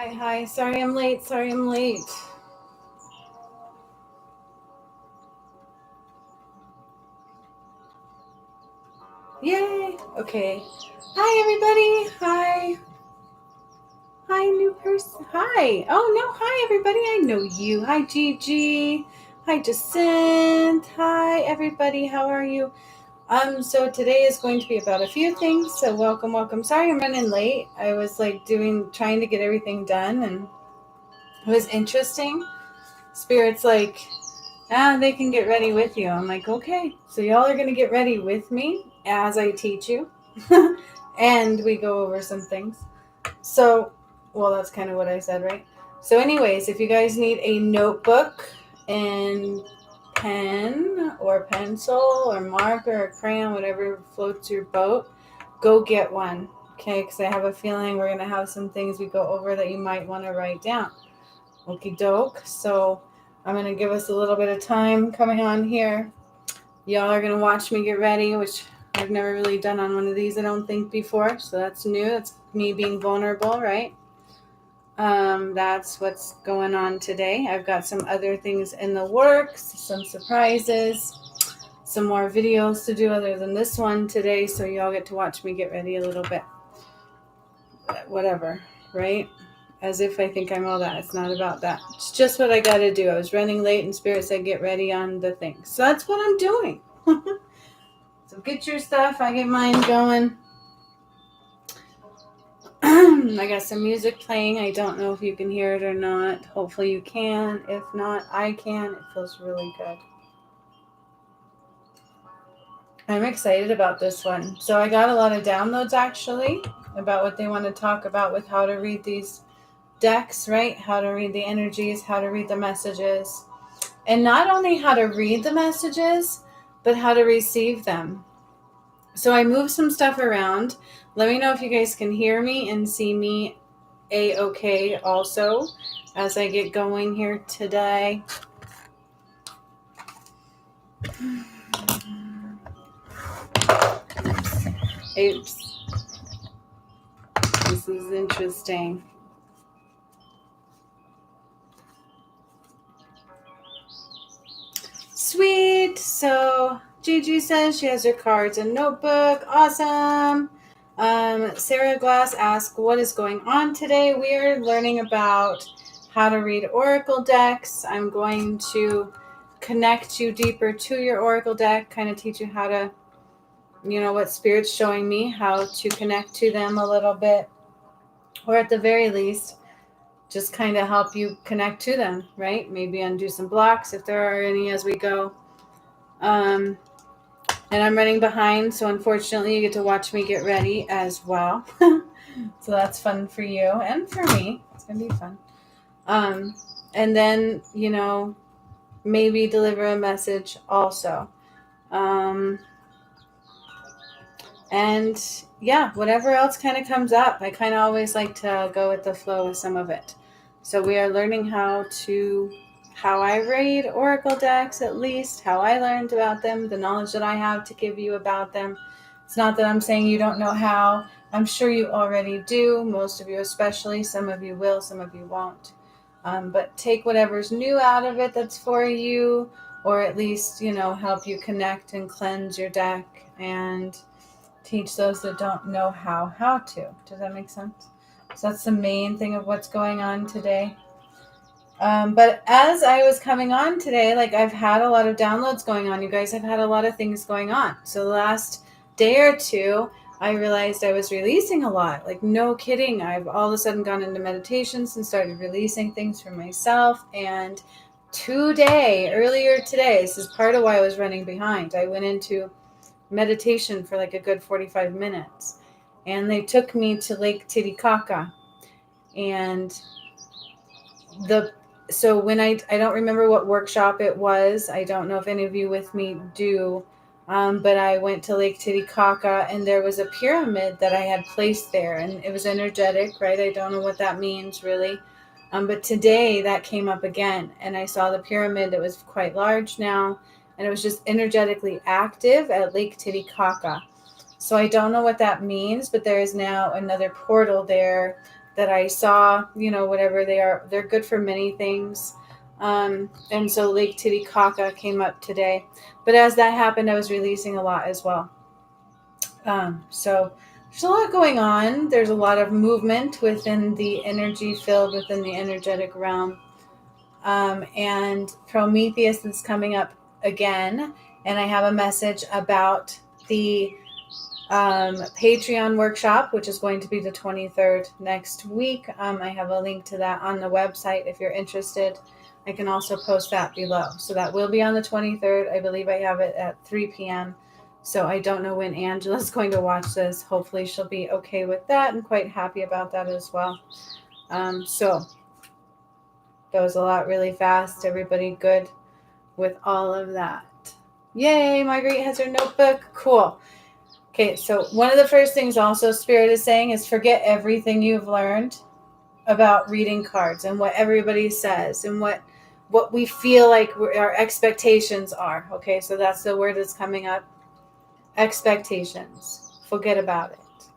Hi. Sorry I'm late. Yay. Okay. Hi, everybody. Hi, new person. Hi. Oh, no. Hi, everybody. I know you. Hi, Gigi. Hi, Jacinth. Hi, everybody. How are you? So today is going to be about a few things. So welcome. Sorry I'm running late. I was like trying to get everything done, and it was interesting. Spirit's like, they can get ready with you. I'm like, okay. So y'all are going to get ready with me as I teach you. And we go over some things. So, well, that's kind of what I said, right? So, anyways, if you guys need a notebook and pen or pencil or marker or crayon, whatever floats your boat, go get one. Okay, because I have a feeling we're going to have some things we go over that you might want to write down. Okie doke. So I'm going to give us a little bit of time coming on here. Y'all are going to watch me get ready, which I've never really done on one of these, I don't think, before. So that's new. That's me being vulnerable, right? That's what's going on today. I've got some other things in the works, some surprises, some more videos to do other than this one today. So y'all get to watch me get ready a little bit. Whatever, right? As if I think I'm all that. It's not about that. It's just what I got to do. I was running late and Spirit said get ready on the thing. So that's what I'm doing. So get your stuff. I get mine going. I got some music playing. I don't know if you can hear it or not. Hopefully you can. If not, I can. It feels really good. I'm excited about this one. So I got a lot of downloads actually about what they want to talk about with how to read these decks, right? How to read the energies, how to read the messages. And not only how to read the messages, but how to receive them. So I moved some stuff around. Let me know if you guys can hear me and see me a-okay also as I get going here today. Oops. This is interesting. Sweet. So Gigi says she has her cards and notebook. Awesome. Sarah Glass asked, what is going on today? We are learning about how to read oracle decks. I'm going to connect you deeper to your oracle deck, kind of teach you how to, what Spirit's showing me, how to connect to them a little bit, or at the very least, just kind of help you connect to them, right? Maybe undo some blocks if there are any as we go. And I'm running behind, so unfortunately you get to watch me get ready as well. So that's fun for you and for me. It's going to be fun. And then, maybe deliver a message also. And yeah, whatever else kind of comes up. I kind of always like to go with the flow with some of it. So we are learning how I read oracle decks, at least how I learned about them, the knowledge that I have to give you about them. It's not that I'm saying you don't know how. I'm sure you already do, most of you especially. Some of you will, some of you won't. But take whatever's new out of it that's for you, or at least, help you connect and cleanse your deck and teach those that don't know how to. Does that make sense? So that's the main thing of what's going on today. But as I was coming on today, I've had a lot of downloads going on. You guys have had a lot of things going on. So the last day or two, I realized I was releasing a lot. No kidding. I've all of a sudden gone into meditations and started releasing things for myself. And earlier today, this is part of why I was running behind. I went into meditation for a good 45 minutes. And they took me to Lake Titicaca. And so when I don't remember what workshop it was. I don't know if any of you with me do. But I went to Lake Titicaca and there was a pyramid that I had placed there. And it was energetic, right? I don't know what that means really. But today that came up again. And I saw the pyramid that was quite large now. And it was just energetically active at Lake Titicaca. So I don't know what that means, but there is now another portal there that I saw, whatever they are, they're good for many things. And so Lake Titicaca came up today. But as that happened, I was releasing a lot as well. So there's a lot going on. There's a lot of movement within the energy field, within the energetic realm. And Prometheus is coming up again. And I have a message about the Patreon workshop, which is going to be the 23rd next week. I have a link to that on the website if you're interested. I can also post that below. So that will be on the 23rd. I believe I have it at 3 p.m. So I don't know when Angela's going to watch this. Hopefully she'll be okay with that and quite happy about that as well. So that was a lot really fast. Everybody good with all of that? Yay, Marguerite has her notebook. Cool. Okay, so one of the first things also Spirit is saying is forget everything you've learned about reading cards and what everybody says and what we feel like our expectations are. Okay, so that's the word that's coming up. Expectations. Forget about it.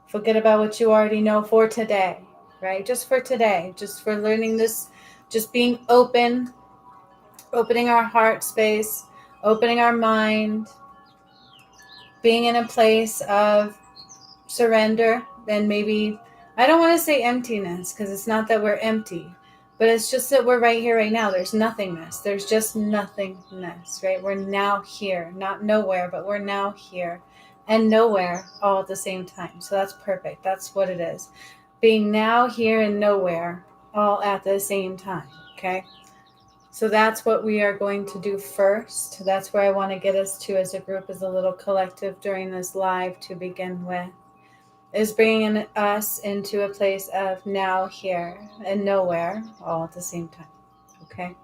Forget about what you already know for today, right? Just for today, just for learning this, just being open, opening our heart space, opening our mind, being in a place of surrender. And maybe, I don't want to say emptiness, because it's not that we're empty, but it's just that we're right here, right now. There's nothingness. There's just nothingness, right? We're now here, not nowhere, but we're now here and nowhere all at the same time. So that's perfect. That's what it is. Being now, here, and nowhere all at the same time, okay? So that's what we are going to do first. That's where I want to get us to as a group, as a little collective during this live to begin with, is bringing us into a place of now, here, and nowhere all at the same time, okay?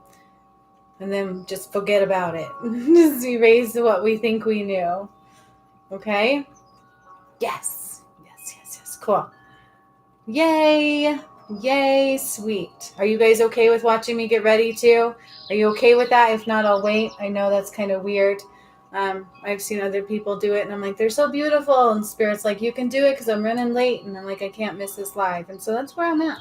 And then just forget about it. Just erase what we think we knew, okay? Yes. Cool. Yay. Yay, sweet. Are you guys okay with watching me get ready too? Are you okay with that? If not, I'll wait. I know that's kind of weird. I've seen other people do it, and I'm like, they're so beautiful. And Spirit's like, you can do it because I'm running late. And I'm like, I can't miss this live. And so that's where I'm at.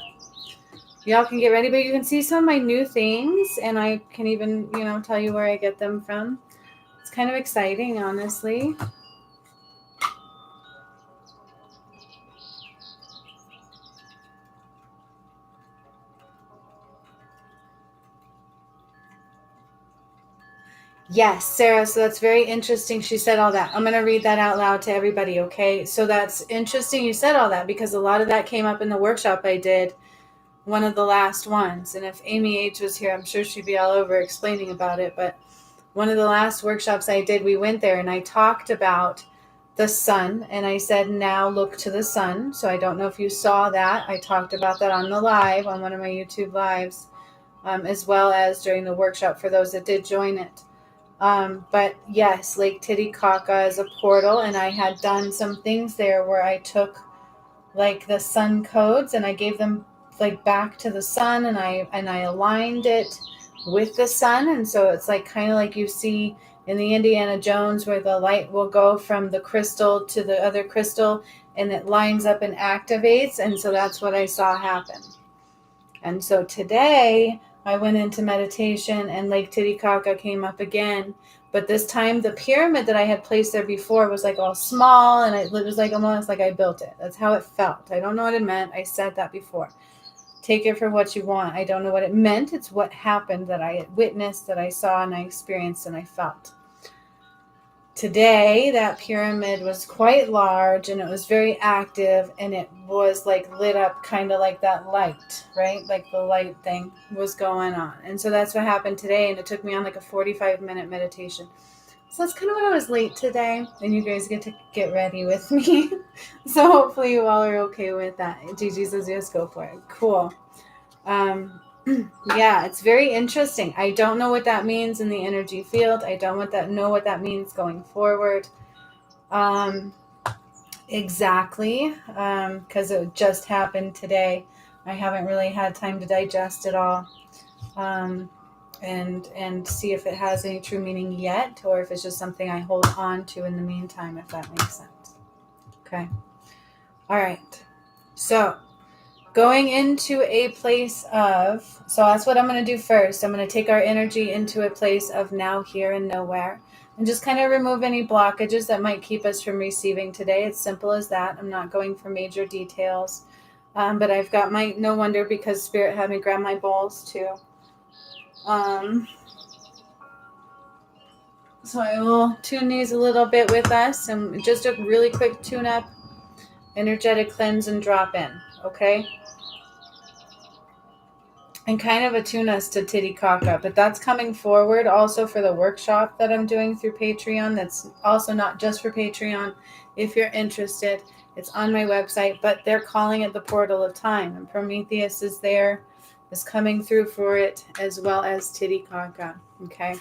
Y'all can get ready, but you can see some of my new things, and I can even, tell you where I get them from. It's kind of exciting, honestly. Yes, Sarah, so that's very interesting. She said all that. I'm going to read that out loud to everybody, okay? So that's interesting you said all that, because a lot of that came up in the workshop I did, one of the last ones. And if Amy H was here, I'm sure she'd be all over explaining about it. But one of the last workshops I did, we went there and I talked about the sun. And I said, now look to the sun. So I don't know if you saw that. I talked about that on the live, on one of my YouTube lives, as well as during the workshop for those that did join it. But yes, Lake Titicaca is a portal, and I had done some things there where I took like the sun codes and I gave them like back to the sun, and I aligned it with the sun. And so it's like kind of like you see in the Indiana Jones, where the light will go from the crystal to the other crystal and it lines up and activates. And so that's what I saw happen. And so today I went into meditation and Lake Titicaca came up again. But this time the pyramid that I had placed there before was like all small, and it was like almost like I built it. That's how it felt. I don't know what it meant. I said that before. Take it for what you want. I don't know what it meant. It's what happened, that I witnessed, that I saw, and I experienced, and I felt. Today, that pyramid was quite large, and it was very active, and it was like lit up kind of like that light, right? Like the light thing was going on. And so that's what happened today, and it took me on like a 45-minute meditation. So that's kind of what I was late today, and you guys get to get ready with me. So hopefully you all are okay with that. Gigi says, yes, go for it. Cool. Yeah, it's very interesting. I don't know what that means in the energy field. I don't know what that means going forward. Exactly, because it just happened today. I haven't really had time to digest it all, and see if it has any true meaning yet, or if it's just something I hold on to in the meantime, if that makes sense. Okay. All right. So going into a place of, so that's what I'm going to do first. I'm going to take our energy into a place of now, here, and nowhere, and just kind of remove any blockages that might keep us from receiving today. It's simple as that. I'm not going for major details, but I've got my, no wonder, because Spirit had me grab my bowls too. So I will tune these a little bit with us, and just a really quick tune up, energetic cleanse and drop in, okay? And kind of attune us to Titicaca, but that's coming forward also for the workshop that I'm doing through Patreon. That's also not just for Patreon. If you're interested, it's on my website, but they're calling it the Portal of Time, and Prometheus is there, is coming through for it, as well as Titicaca, okay?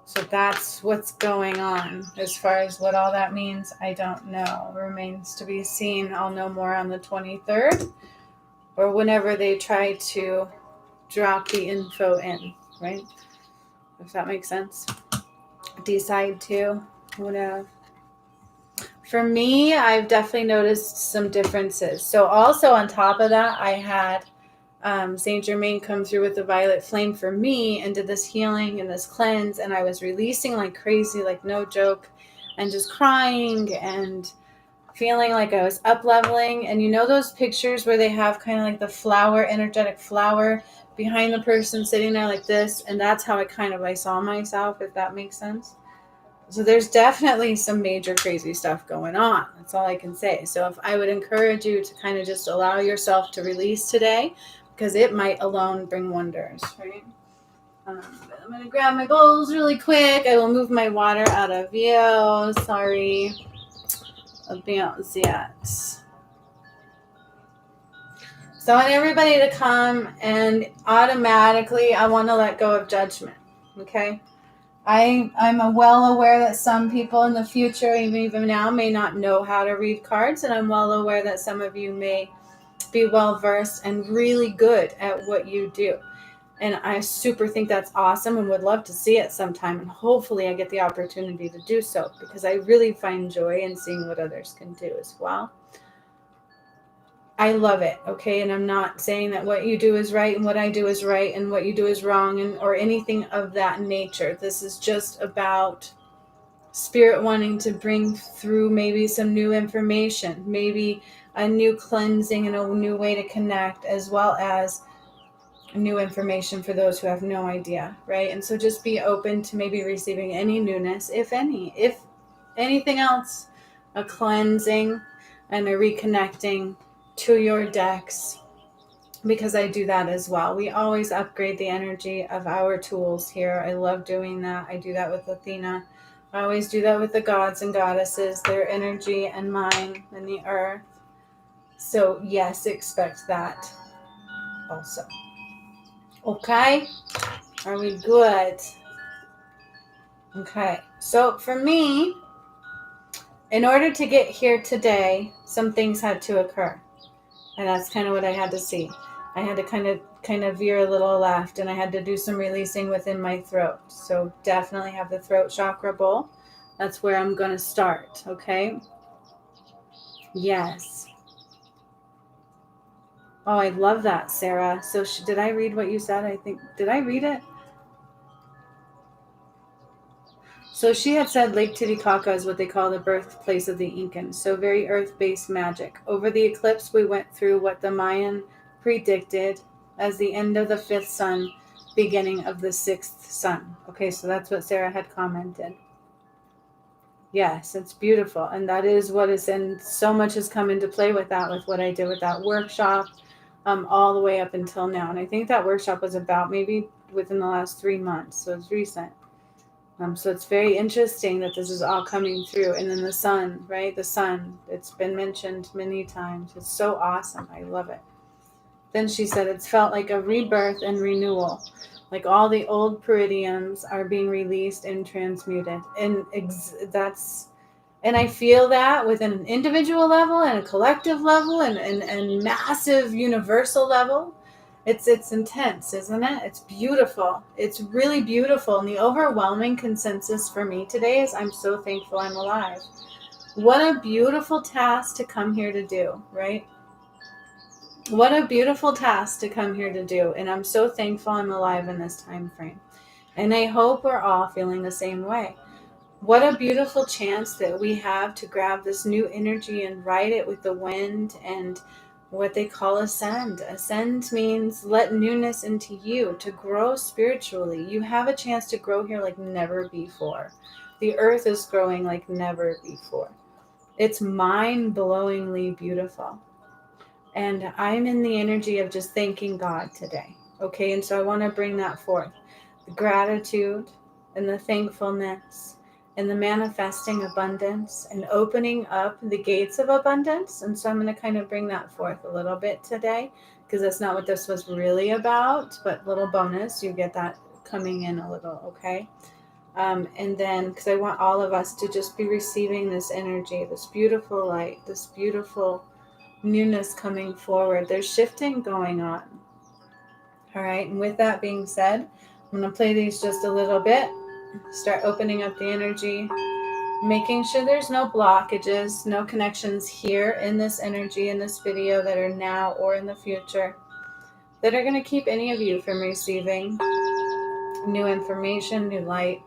So that's what's going on. As far as what all that means, I don't know. It remains to be seen. I'll know more on the 23rd, or whenever they try to drop the info in, right? If that makes sense. Decide to, whatever. For me, I've definitely noticed some differences. So also on top of that, I had Saint Germain come through with the violet flame for me and did this healing and this cleanse, and I was releasing like crazy, like no joke, and just crying and feeling like I was up leveling. And you know those pictures where they have kind of like the flower, energetic flower behind the person sitting there like this, and that's how I saw myself, if that makes sense. So there's definitely some major crazy stuff going on. That's all I can say. So if I would encourage you to kind of just allow yourself to release today, because it might alone bring wonders, right? I'm going to grab my bowls really quick. I will move my water out of view. Sorry about that. So I want everybody to come, and automatically I want to let go of judgment, okay? I'm well aware that some people in the future, even now, may not know how to read cards, and I'm well aware that some of you may be well versed and really good at what you do. And I super think that's awesome and would love to see it sometime, and hopefully I get the opportunity to do so, because I really find joy in seeing what others can do as well. I love it, okay? And I'm not saying that what you do is right and what I do is right and what you do is wrong, or anything of that nature. This is just about Spirit wanting to bring through maybe some new information, maybe a new cleansing and a new way to connect, as well as new information for those who have no idea, right? And so just be open to maybe receiving any newness, if any. If anything else, a cleansing and a reconnecting to your decks, because I do that as well. We always upgrade the energy of our tools here. I love doing that. I do that with Athena. I always do that with the gods and goddesses, their energy and mine and the earth. So yes, expect that also. Okay? Are we good? Okay. So for me, in order to get here today, some things had to occur. And that's kind of what I had to see. I had to kind of veer a little left, and I had to do some releasing within my throat. So definitely have the throat chakra bowl. That's where I'm going to start, okay? Yes. Oh, I love that, Sarah. So did I read what you said? I think, did I read it? So she had said Lake Titicaca is what they call the birthplace of the Incans. So very earth-based magic. Over the eclipse, we went through what the Mayan predicted as the end of the fifth sun, beginning of the sixth sun. Okay, so that's what Sarah had commented. Yes, it's beautiful. And that is what is, and so much has come into play with that, with what I did with that workshop, all the way up until now. And I think that workshop was about maybe within the last 3 months. So it's recent. So it's very interesting that this is all coming through. And then the sun, right? The sun, it's been mentioned many times. It's so awesome. I love it. Then she said it's felt like a rebirth and renewal. Like all the old peridiums are being released and transmuted. And and I feel that within an individual level and a collective level and massive universal level. It's intense, isn't it? It's beautiful. It's really beautiful. And the overwhelming consensus for me today is I'm so thankful I'm alive. What a beautiful task to come here to do, right? What a beautiful task to come here to do. And I'm so thankful I'm alive in this time frame. And I hope we're all feeling the same way. What a beautiful chance that we have to grab this new energy and ride it with the wind and what they call ascend. Ascend means let newness into you, to grow spiritually. You have a chance to grow here like never before. The earth is growing like never before. It's mind-blowingly beautiful. And I'm in the energy of just thanking God today. Okay, and so I want to bring that forth. The gratitude and the thankfulness and the manifesting abundance and opening up the gates of abundance. And so I'm going to kind of bring that forth a little bit today, because that's not what this was really about, but little bonus, you get that coming in a little, okay? And then, because I want all of us to just be receiving this energy, this beautiful light, this beautiful newness coming forward. There's shifting going on. All right. And with that being said, I'm going to play these just a little bit. Start opening up the energy, making sure there's no blockages, no connections here in this energy, in this video, that are now or in the future, that are going to keep any of you from receiving new information, new light,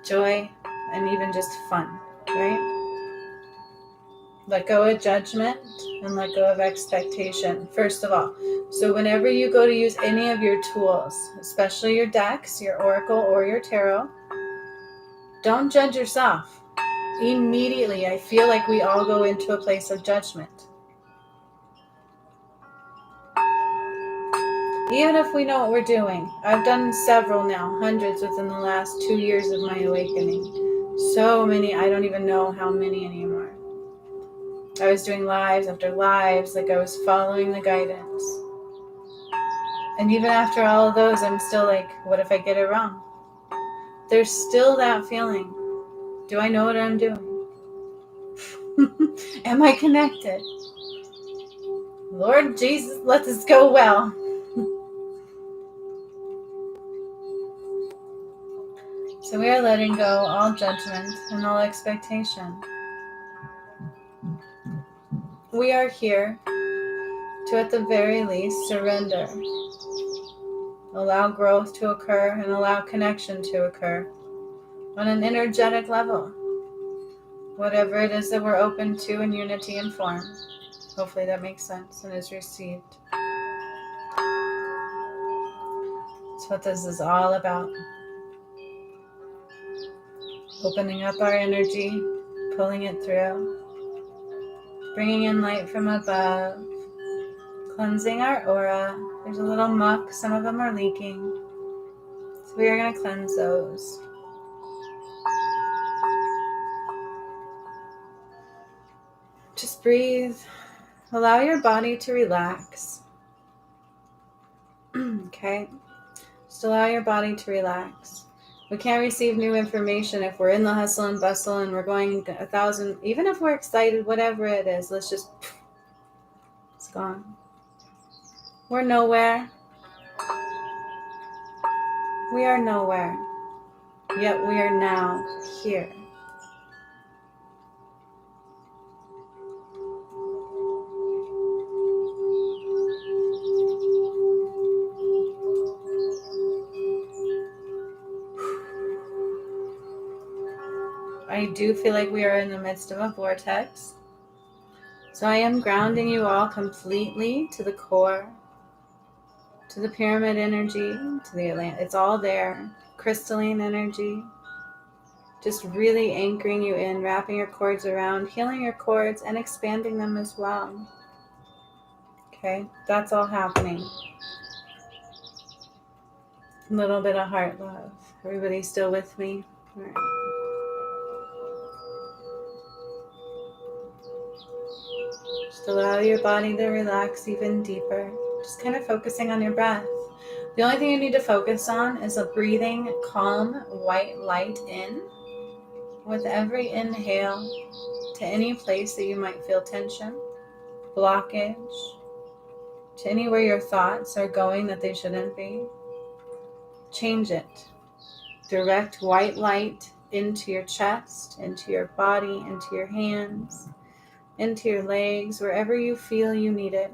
joy, and even just fun, right? Let go of judgment and let go of expectation, first of all. So whenever you go to use any of your tools, especially your decks, your oracle, or your tarot, don't judge yourself. Immediately, I feel like we all go into a place of judgment. Even if we know what we're doing. I've done several now, hundreds within the last 2 years of my awakening. So many, I don't even know how many anymore. I was doing lives after lives, like I was following the guidance. And even after all of those, I'm still like, what if I get it wrong? There's still that feeling. Do I know what I'm doing? Am I connected? Lord Jesus, let this go well. So we are letting go all judgment and all expectation. We are here to, at the very least, surrender. Allow growth to occur and allow connection to occur on an energetic level. Whatever it is that we're open to in unity and form. Hopefully that makes sense and is received. That's what this is all about. Opening up our energy, pulling it through, bringing in light from above, cleansing our aura. There's a little muck, some of them are leaking. So we are going to cleanse those. Just breathe. Allow your body to relax. Okay? Just allow your body to relax. We can't receive new information if we're in the hustle and bustle and we're going 1,000, even if we're excited, whatever it is, let's just, it's gone. We're nowhere. We are nowhere. Yet we are now here. I do feel like we are in the midst of a vortex. So I am grounding you all completely to the core, to the pyramid energy, to the Atlantic. It's all there. Crystalline energy. Just really anchoring you in, wrapping your cords around, healing your cords, and expanding them as well. Okay, that's all happening. A little bit of heart love. Everybody still with me? All right. Just allow your body to relax even deeper. Just kind of focusing on your breath. The only thing you need to focus on is a breathing, calm, white light in with every inhale to any place that you might feel tension, blockage, to anywhere your thoughts are going that they shouldn't be. Change it. Direct white light into your chest, into your body, into your hands, into your legs, wherever you feel you need it.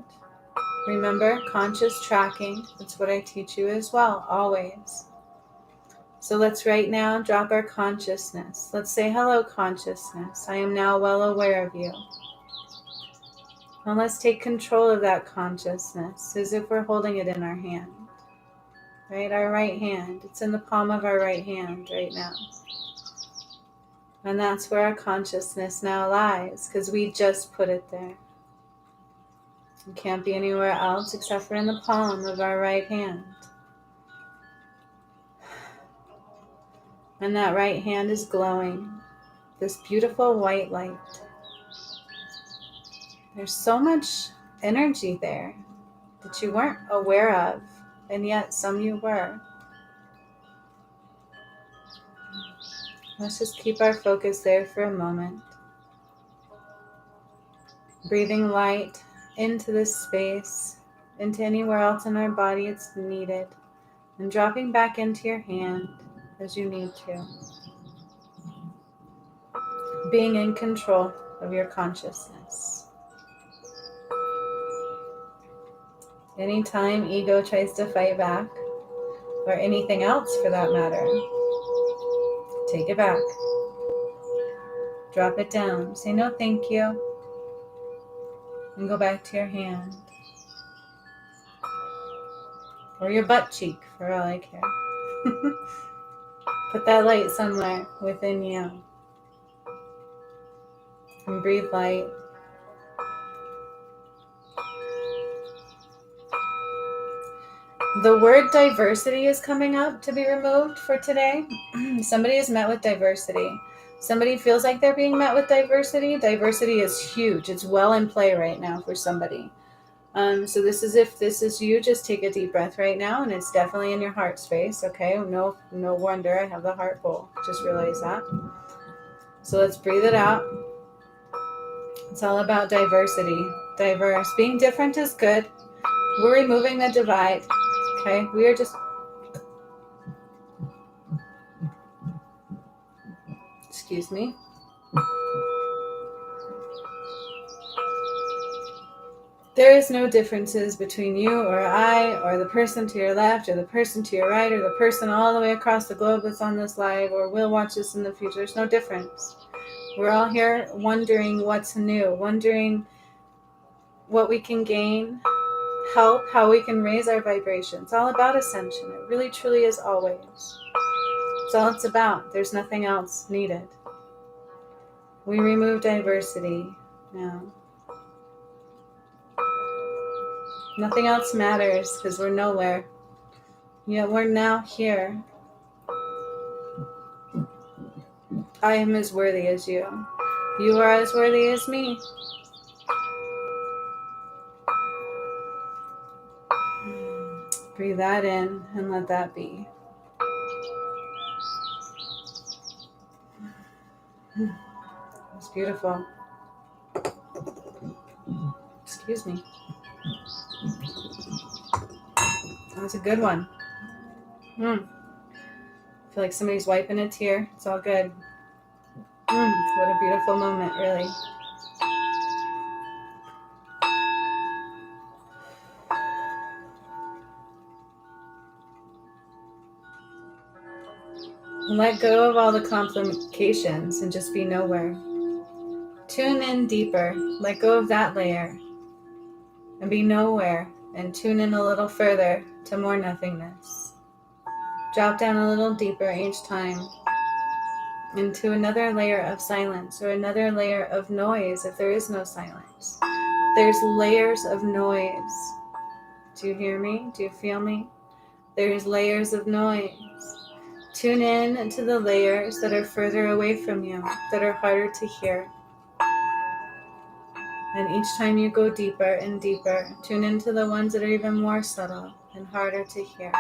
Remember, conscious tracking. That's what I teach you as well, always. So let's right now drop our consciousness. Let's say, hello, consciousness. I am now well aware of you. And let's take control of that consciousness as if we're holding it in our hand. Right? Our right hand. It's in the palm of our right hand right now. And that's where our consciousness now lies, because we just put it there. It can't be anywhere else except for in the palm of our right hand. And that right hand is glowing. This beautiful white light. There's so much energy there that you weren't aware of, and yet some you were. Let's just keep our focus there for a moment. Breathing light into this space, into anywhere else in our body it's needed, and dropping back into your hand as you need to. Being in control of your consciousness. Anytime ego tries to fight back, or anything else for that matter, take it back. Drop it down. Say no thank you. And go back to your hand. Or your butt cheek, for all I care. Put that light somewhere within you. And breathe light. The word diversity is coming up to be removed for today. Somebody is met with diversity. Somebody feels like they're being met with diversity. Diversity is huge. It's well in play right now for somebody. So this is, if this is you, just take a deep breath right now, and it's definitely in your heart space. Okay, no wonder I have the heart full. Just realize that. So let's breathe it out. It's all about diversity. Diverse. Being different is good. We're removing the divide. Okay, we are just... Excuse me. There is no differences between you or I, or the person to your left, or the person to your right, or the person all the way across the globe that's on this live, or will watch this in the future. There's no difference. We're all here wondering what's new, wondering what we can gain, help, how we can raise our vibration. It's all about ascension. It really, truly is always. It's all it's about. There's nothing else needed. We remove diversity now. Nothing else matters because we're nowhere. Yet we're now here. I am as worthy as you. You are as worthy as me. Breathe that in and let that be. It's beautiful. Excuse me. That was a good one. I feel like somebody's wiping a tear. It's all good. What a beautiful moment, really. Let go of all the complications and just be nowhere. Tune in deeper. Let go of that layer and be nowhere, and tune in a little further to more nothingness. Drop down a little deeper each time into another layer of silence, or another layer of noise if there is no silence. There's layers of noise. Do you hear me? Do you feel me? There's layers of noise. Tune in into the layers that are further away from you, that are harder to hear. And each time you go deeper and deeper, tune into the ones that are even more subtle and harder to hear.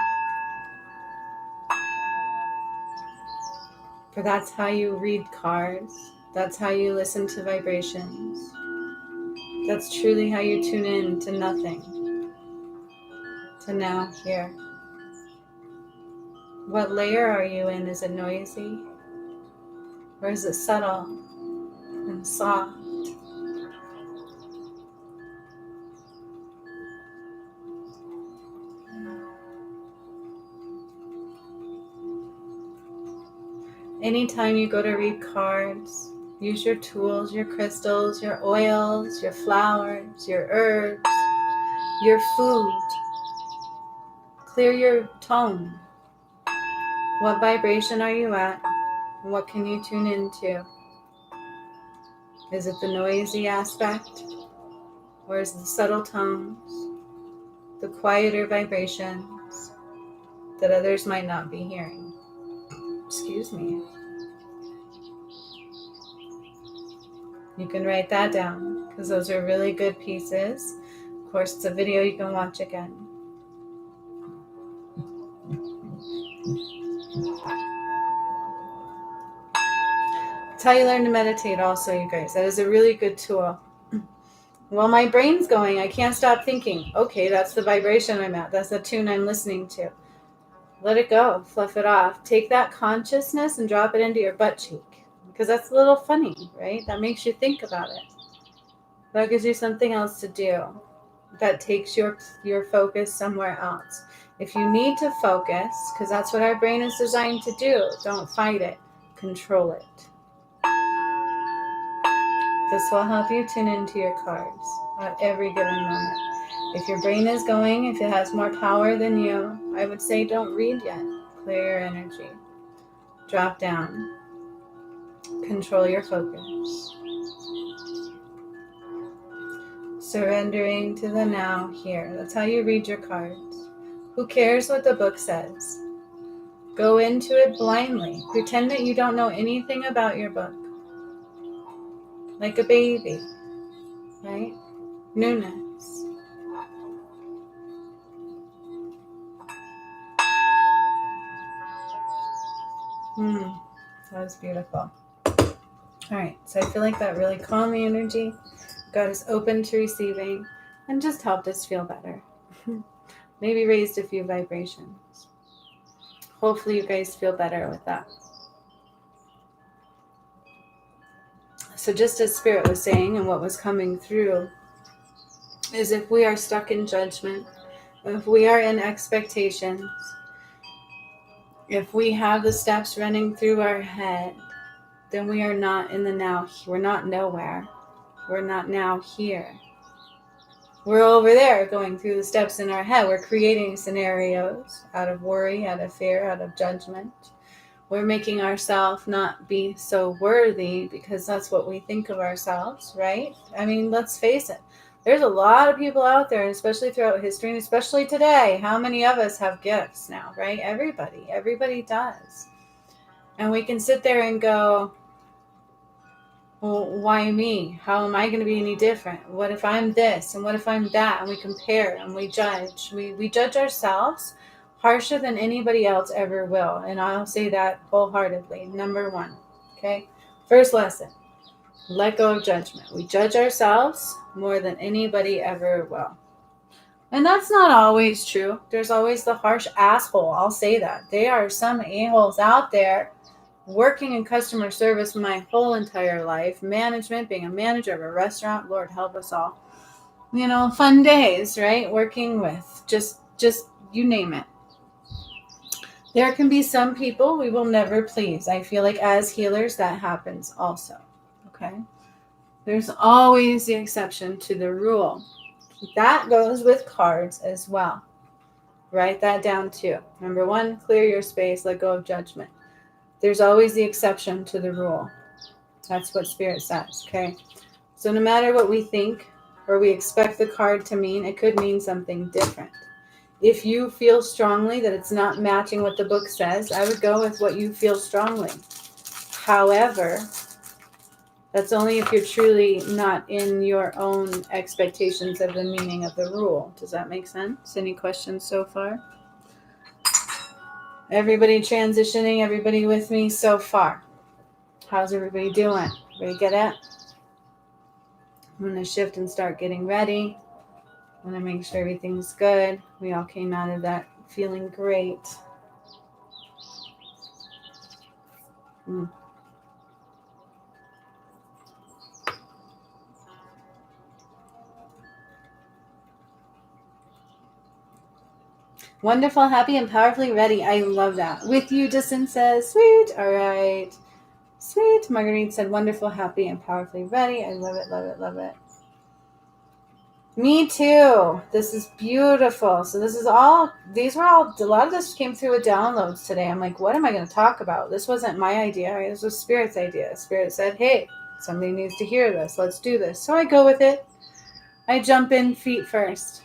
For that's how you read cards. That's how you listen to vibrations. That's truly how you tune in to nothing. To now, here. What layer are you in? Is it noisy? Or is it subtle and soft? Anytime you go to read cards, use your tools, your crystals, your oils, your flowers, your herbs, your food. Clear your tone. What vibration are you at? What can you tune into? Is it the noisy aspect? Or is it the subtle tones, the quieter vibrations that others might not be hearing? Excuse me. You can write that down because those are really good pieces. Of course, it's a video you can watch again. It's how you learn to meditate also, you guys. That is a really good tool. Well, my brain's going. I can't stop thinking. Okay, that's the vibration I'm at. That's the tune I'm listening to. Let it go. Fluff it off. Take that consciousness and drop it into your butt cheek. Because that's a little funny, right? That makes you think about it. That gives you something else to do. That takes your focus somewhere else. If you need to focus, because that's what our brain is designed to do, don't fight it. Control it. This will help you tune into your cards at every given moment. If your brain is going, if it has more power than you, I would say don't read yet. Clear your energy. Drop down. Control your focus. Surrendering to the now here. That's how you read your cards. Who cares what the book says? Go into it blindly. Pretend that you don't know anything about your book. Like a baby, right? Newness. That was beautiful. All right, so I feel like that really calmed the energy, got us open to receiving, and just helped us feel better. Maybe raised a few vibrations. Hopefully you guys feel better with that. So just as Spirit was saying and what was coming through is if we are stuck in judgment, if we are in expectations, if we have the steps running through our head, then we are not in the now. We're not nowhere. We're not now here. We're over there going through the steps in our head. We're creating scenarios out of worry, out of fear, out of judgment. We're making ourselves not be so worthy because that's what we think of ourselves, right? I mean, let's face it. There's a lot of people out there, especially throughout history, and especially today. How many of us have gifts now, right? Everybody does. And we can sit there and go, well, why me? How am I going to be any different? What if I'm this? And what if I'm that? And we compare and we judge. We judge ourselves harsher than anybody else ever will. And I'll say that wholeheartedly. Number one, okay? First lesson, let go of judgment. We judge ourselves more than anybody ever will. And that's not always true. There's always the harsh asshole. I'll say that. There are some a-holes out there. Working in customer service my whole entire life, management, being a manager of a restaurant, Lord help us all. You know, fun days, right? Working with just you name it. There can be some people we will never please. I feel like as healers that happens also. Okay? There's always the exception to the rule. That goes with cards as well. Write that down too. Number one, clear your space, let go of judgment. There's always the exception to the rule. That's what Spirit says, okay? So no matter what we think or we expect the card to mean, it could mean something different. If you feel strongly that it's not matching what the book says, I would go with what you feel strongly. However, that's only if you're truly not in your own expectations of the meaning of the rule. Does that make sense? Any questions so far? Everybody transitioning, everybody with me so far? How's everybody doing? Everybody get it? I'm going to shift and start getting ready. I want to make sure everything's good. We all came out of that feeling great. Wonderful, happy, and powerfully ready. I love that. With you, Justin says, sweet. All right. Sweet. Marguerite said, wonderful, happy, and powerfully ready. I love it, love it, love it. Me too. This is beautiful. So these were all, a lot of this came through with downloads today. I'm like, what am I going to talk about? This wasn't my idea. This was Spirit's idea. Spirit said, hey, somebody needs to hear this. Let's do this. So I go with it. I jump in feet first.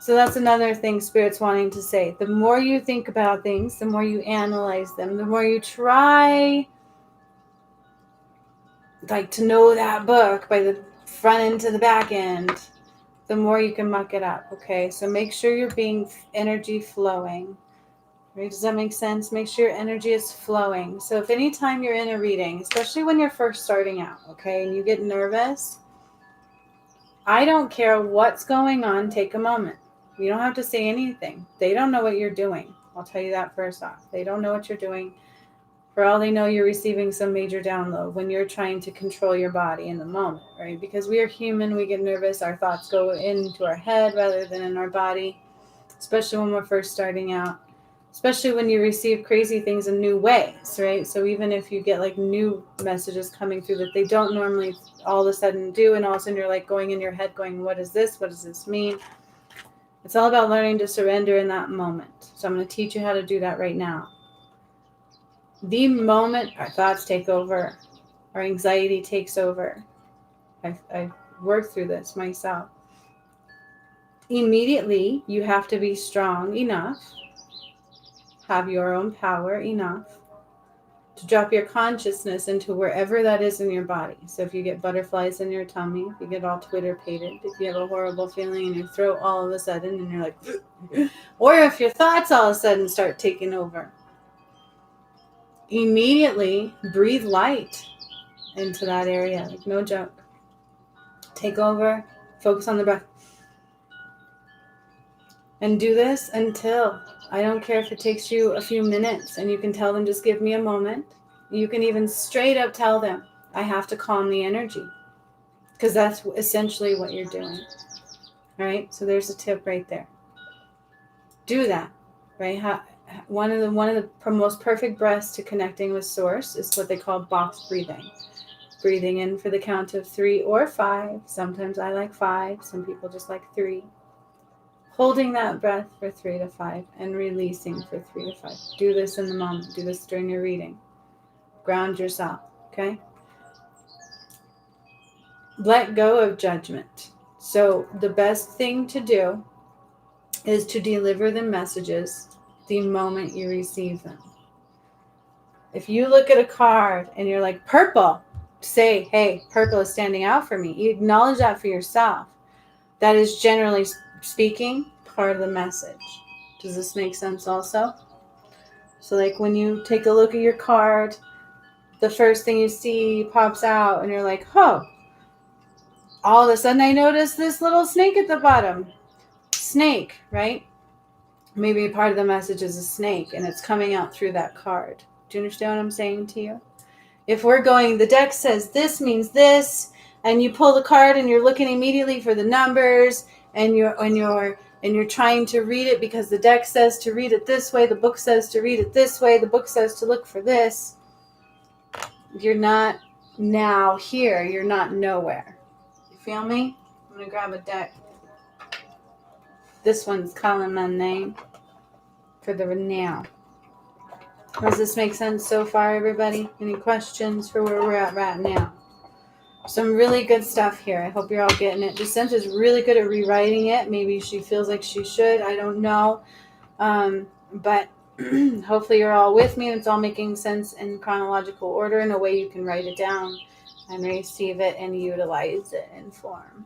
So that's another thing Spirit's wanting to say. The more you think about things, the more you analyze them, the more you try like to know that book by the front end to the back end, the more you can muck it up. Okay, so make sure you're being energy flowing. Right? Does that make sense? Make sure your energy is flowing. So if anytime you're in a reading, especially when you're first starting out, okay, and you get nervous, I don't care what's going on, take a moment. You don't have to say anything. They don't know what you're doing. I'll tell you that first off. They don't know what you're doing. For all they know, you're receiving some major download when you're trying to control your body in the moment, right? Because we are human, we get nervous, our thoughts go into our head rather than in our body, especially when we're first starting out, especially when you receive crazy things in new ways, right? So even if you get like new messages coming through that they don't normally all of a sudden do, and all of a sudden you're like going in your head going, what is this? What does this mean? It's all about learning to surrender in that moment. So I'm going to teach you how to do that right now. The moment our thoughts take over, our anxiety takes over, I've worked through this myself. Immediately, you have to be strong enough, have your own power enough to drop your consciousness into wherever that is in your body. So if you get butterflies in your tummy, if you get all Twitter-pated, if you have a horrible feeling in your throat all of a sudden and you're like, or if your thoughts all of a sudden start taking over, immediately breathe light into that area, like no joke. Take over, focus on the breath. And do this until, I don't care if it takes you a few minutes, and you can tell them, just give me a moment. You can even straight up tell them, I have to calm the energy. Because that's essentially what you're doing. Right? So there's a tip right there. Do that. Right? One of the most perfect breaths to connecting with Source is what they call box breathing. Breathing in for the count of 3 or 5. Sometimes I like 5. Some people just like 3. Holding that breath for 3 to 5 and releasing for 3 to 5. Do this in the moment. Do this during your reading. Ground yourself. Okay? Let go of judgment. So the best thing to do is to deliver the messages the moment you receive them. If you look at a card and you're like, purple, say, hey, purple is standing out for me. You acknowledge that for yourself. That is generally speaking part of the message. Does this make sense also? So like when you take a look at your card, the first thing you see pops out and you're like, oh, all of a sudden I noticed this little snake at the bottom. Snake, right? Maybe part of the message is a snake and it's coming out through that card. Do you understand what I'm saying to you? If we're going, the deck says this means this, and you pull the card and you're looking immediately for the numbers and you're trying to read it because the deck says to read it this way, the book says to read it this way, the book says to look for this. You're not now here. You're not nowhere. You feel me? I'm going to grab a deck. This one's calling my name for the now. Does this make sense so far, everybody? Any questions for where we're at right now? Some really good stuff here. I hope you're all getting it. Jacinta's really good at rewriting it. Maybe she feels like she should. I don't know. But hopefully you're all with me. It's all making sense in chronological order in a way you can write it down and receive it and utilize it in form.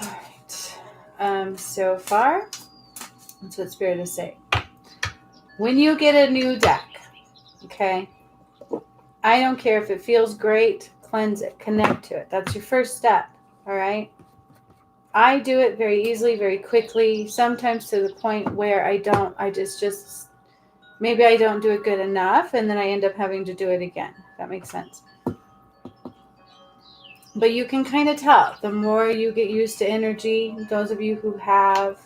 All right. So far, that's what Spirit is saying. When you get a new deck, okay, I don't care if it feels great, cleanse it, connect to it. That's your first step, all right? I do it very easily, very quickly, sometimes to the point where I just maybe I don't do it good enough, and then I end up having to do it again. If that makes sense. But you can kind of tell, the more you get used to energy, those of you who have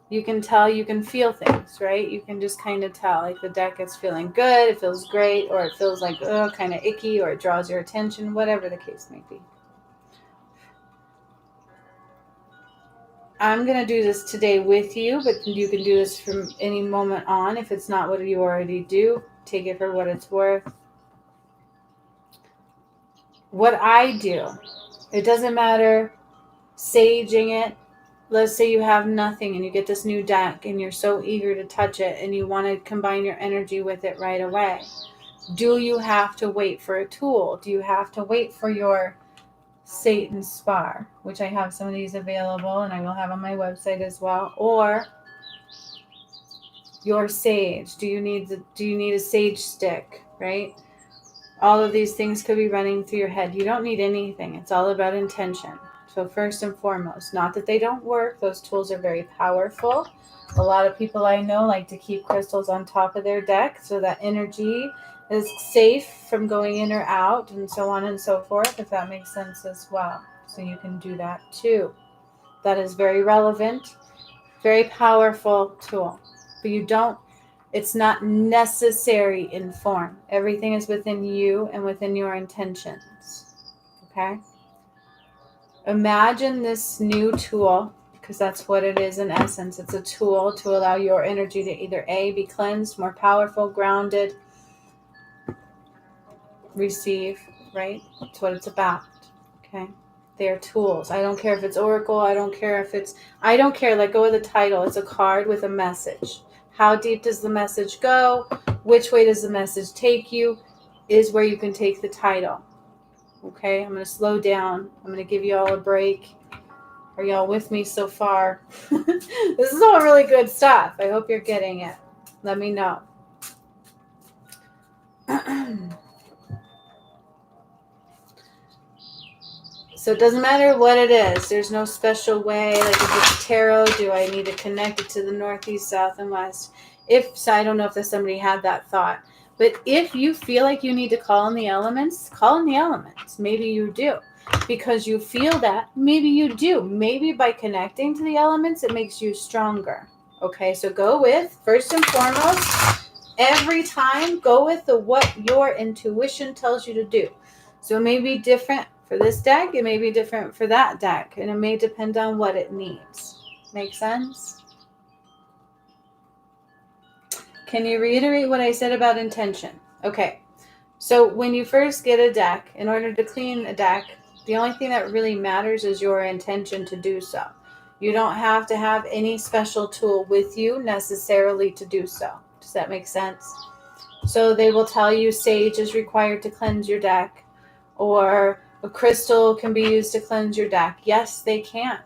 You can tell, you can feel things, right? You can just kind of tell, like the deck is feeling good, it feels great, or it feels like, oh, kind of icky, or it draws your attention, whatever the case may be. I'm going to do this today with you, but you can do this from any moment on. If it's not what you already do, take it for what it's worth. What I do, it doesn't matter saging it. Let's say you have nothing and you get this new deck and you're so eager to touch it and you want to combine your energy with it right away. Do you have to wait for a tool? Do you have to wait for your Satan Spar, which I have some of these available and I will have on my website as well, or your sage? Do you need a sage stick, right? All of these things could be running through your head. You don't need anything. It's all about intention. So first and foremost, not that they don't work. Those tools are very powerful. A lot of people I know like to keep crystals on top of their deck so that energy is safe from going in or out and so on and so forth, if that makes sense as well. So you can do that too. That is very relevant, very powerful tool. But it's not necessary in form. Everything is within you and within your intentions. Okay? Imagine this new tool, because that's what it is in essence. It's a tool to allow your energy to either A, be cleansed, more powerful, grounded, receive, right? That's what it's about. Okay? They're tools. I don't care if it's Oracle. I don't care. Let go of the title. It's a card with a message. How deep does the message go? Which way does the message take you? Is where you can take the title. Okay, I'm going to slow down. I'm going to give you all a break. Are y'all with me so far? This is all really good stuff. I hope you're getting it. Let me know. So it doesn't matter what it is. There's no special way. Like if it's tarot, do I need to connect it to the northeast, south, and west? I don't know if somebody had that thought. But if you feel like you need to call in the elements, call in the elements. Maybe you do. Because you feel that. Maybe you do. Maybe by connecting to the elements, it makes you stronger. Okay, so go with, first and foremost, every time, go with what your intuition tells you to do. So it may be different for this deck, it may be different for that deck, and it may depend on what it needs. Make sense? Can you reiterate what I said about intention? Okay, so when you first get a deck, in order to clean a deck, the only thing that really matters is your intention to do so. You don't have to have any special tool with you necessarily to do so. Does that make sense? So they will tell you sage is required to cleanse your deck, or a crystal can be used to cleanse your deck. Yes, they can.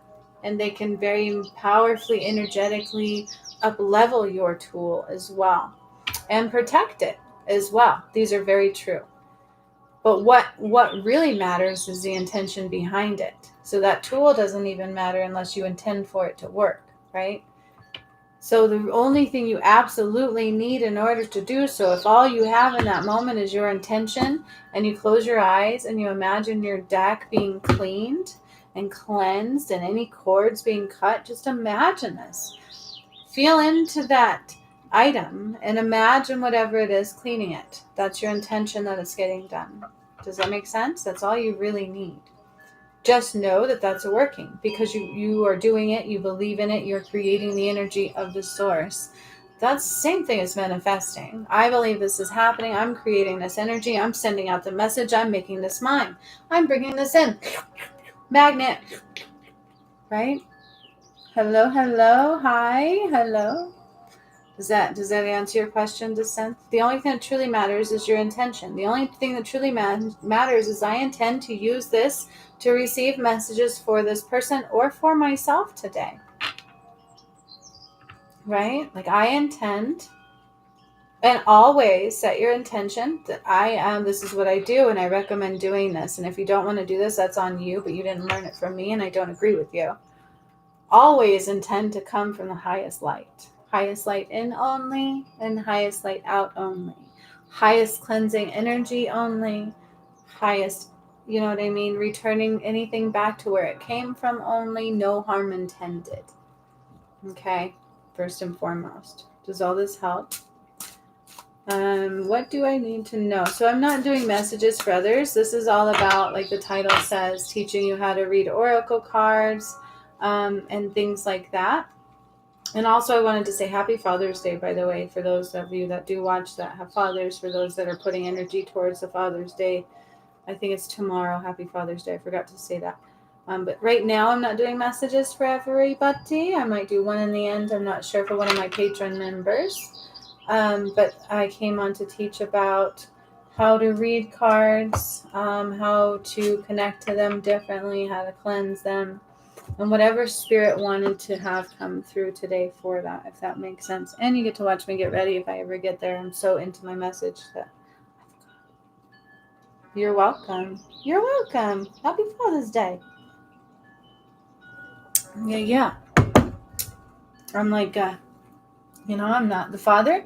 And they can very powerfully, energetically up-level your tool as well. And protect it as well. These are very true. But what really matters is the intention behind it. So that tool doesn't even matter unless you intend for it to work, right? So the only thing you absolutely need in order to do so, if all you have in that moment is your intention, and you close your eyes and you imagine your deck being cleaned and cleansed and any cords being cut, just imagine this. Feel into that item and imagine whatever it is cleaning it. That's your intention that it's getting done. Does that make sense? That's all you really need. Just know that that's working because you are doing it, you believe in it, you're creating the energy of the source. That's the same thing as manifesting. I believe this is happening. I'm creating this energy. I'm sending out the message. I'm making this mine. I'm bringing this in. Magnet. Right? Hello, hello. Hi, hello. Does that answer your question, Descent? The only thing that truly matters is your intention. The only thing that truly matters is I intend to use this to receive messages for this person or for myself today. Right? Like I intend, and always set your intention that this is what I do and I recommend doing this. And if you don't want to do this, that's on you, but you didn't learn it from me and I don't agree with you. Always intend to come from the highest light. Highest light in only and highest light out only. Highest cleansing energy only. Highest, you know what I mean? Returning anything back to where it came from only. No harm intended. Okay? first and foremost. Does all this help? What do I need to know? So I'm not doing messages for others. This is all about, like the title says, teaching you how to read oracle cards and things like that. And also I wanted to say happy Father's Day, by the way, for those of you that do watch that have fathers, for those that are putting energy towards the Father's Day. I think it's tomorrow. Happy Father's Day. I forgot to say that. But right now I'm not doing messages for everybody. I might do one in the end. I'm not sure, for one of my patron members. But I came on to teach about how to read cards, how to connect to them differently, how to cleanse them, and whatever spirit wanted to have come through today for that, if that makes sense. And you get to watch me get ready if I ever get there. I'm so into my message that you're welcome. You're welcome. Happy Father's Day. Yeah. I'm like, I'm not the father,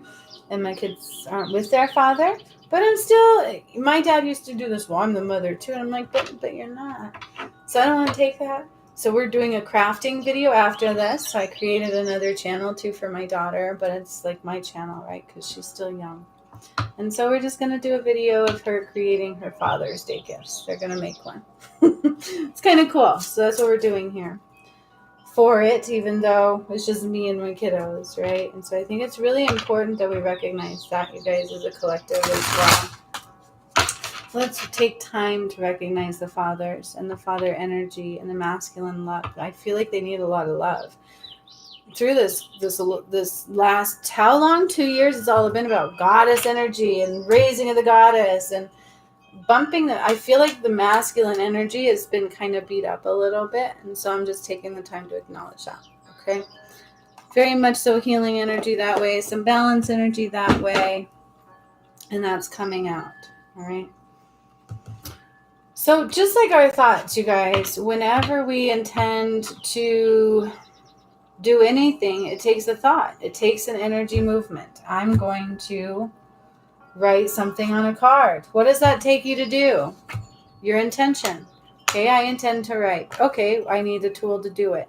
and my kids aren't with their father, but I'm still, my dad used to do this, well, I'm the mother too, and I'm like, but you're not. So I don't want to take that. So we're doing a crafting video after this. So I created another channel too for my daughter, but it's like my channel, right? Because she's still young. And so we're just going to do a video of her creating her Father's Day gifts. They're going to make one. It's kind of cool. So that's what we're doing here for it, even though it's just me and my kiddos, right? And so I think it's really important that we recognize that, you guys, as a collective as well. Let's take time to recognize the fathers and the father energy and the masculine love. I feel like they need a lot of love. Through this last, how long? 2 years, it's all been about goddess energy and raising of the goddess and bumping I feel like the masculine energy has been kind of beat up a little bit, and so I'm just taking the time to acknowledge that. Okay, very much so healing energy that way, some balance energy that way, and that's coming out. All right, so just like our thoughts, you guys, whenever we intend to do anything, it takes a thought, it takes an energy movement. I'm going to write something on a card. What does that take you to do? Your intention. Okay, I intend to write. Okay, I need a tool to do it.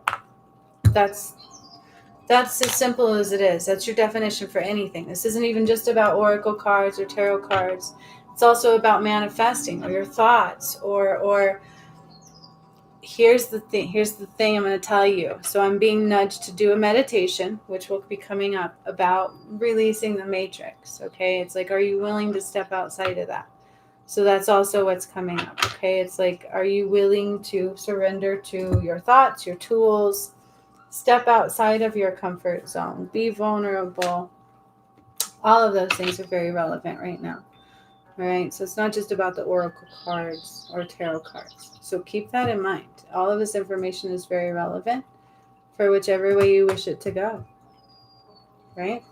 That's as simple as it is. That's your definition for anything. This isn't even just about oracle cards or tarot cards. It's also about manifesting, or your thoughts, or here's the thing I'm going to tell you. So I'm being nudged to do a meditation, which will be coming up, about releasing the matrix. Okay, it's like, are you willing to step outside of that? So that's also what's coming up. Okay, it's like, are you willing to surrender to your thoughts, your tools, step outside of your comfort zone, be vulnerable? All of those things are very relevant right now. All right, so it's not just about the oracle cards or tarot cards. So keep that in mind. All of this information is very relevant for whichever way you wish it to go. Right?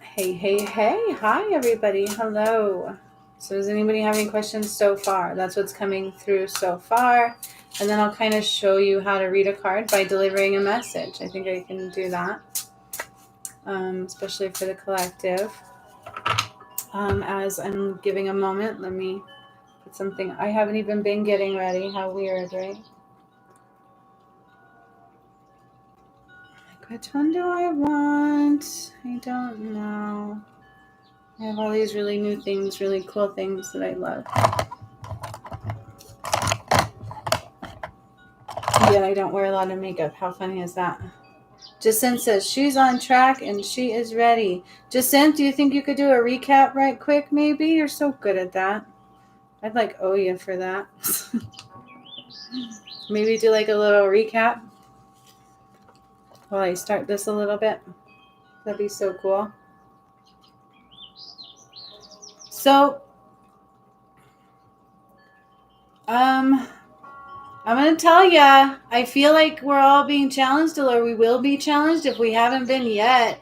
Hey. Hi, everybody. Hello. So does anybody have any questions so far? That's what's coming through so far. And then I'll kind of show you how to read a card by delivering a message. I think I can do that. Especially for the collective. As I'm giving a moment, let me put something. I haven't even been getting ready. How weird, right? Which one do I want? I don't know. I have all these really new things, really cool things that I love. Yet I don't wear a lot of makeup. How funny is that? Jacinth says she's on track and she is ready. Jacinth, do you think you could do a recap right quick, maybe? You're so good at that. I'd like owe you for that. Maybe do like a little recap while I start this a little bit. That'd be so cool. So, I'm going to tell ya, I feel like we're all being challenged, or we will be challenged if we haven't been yet.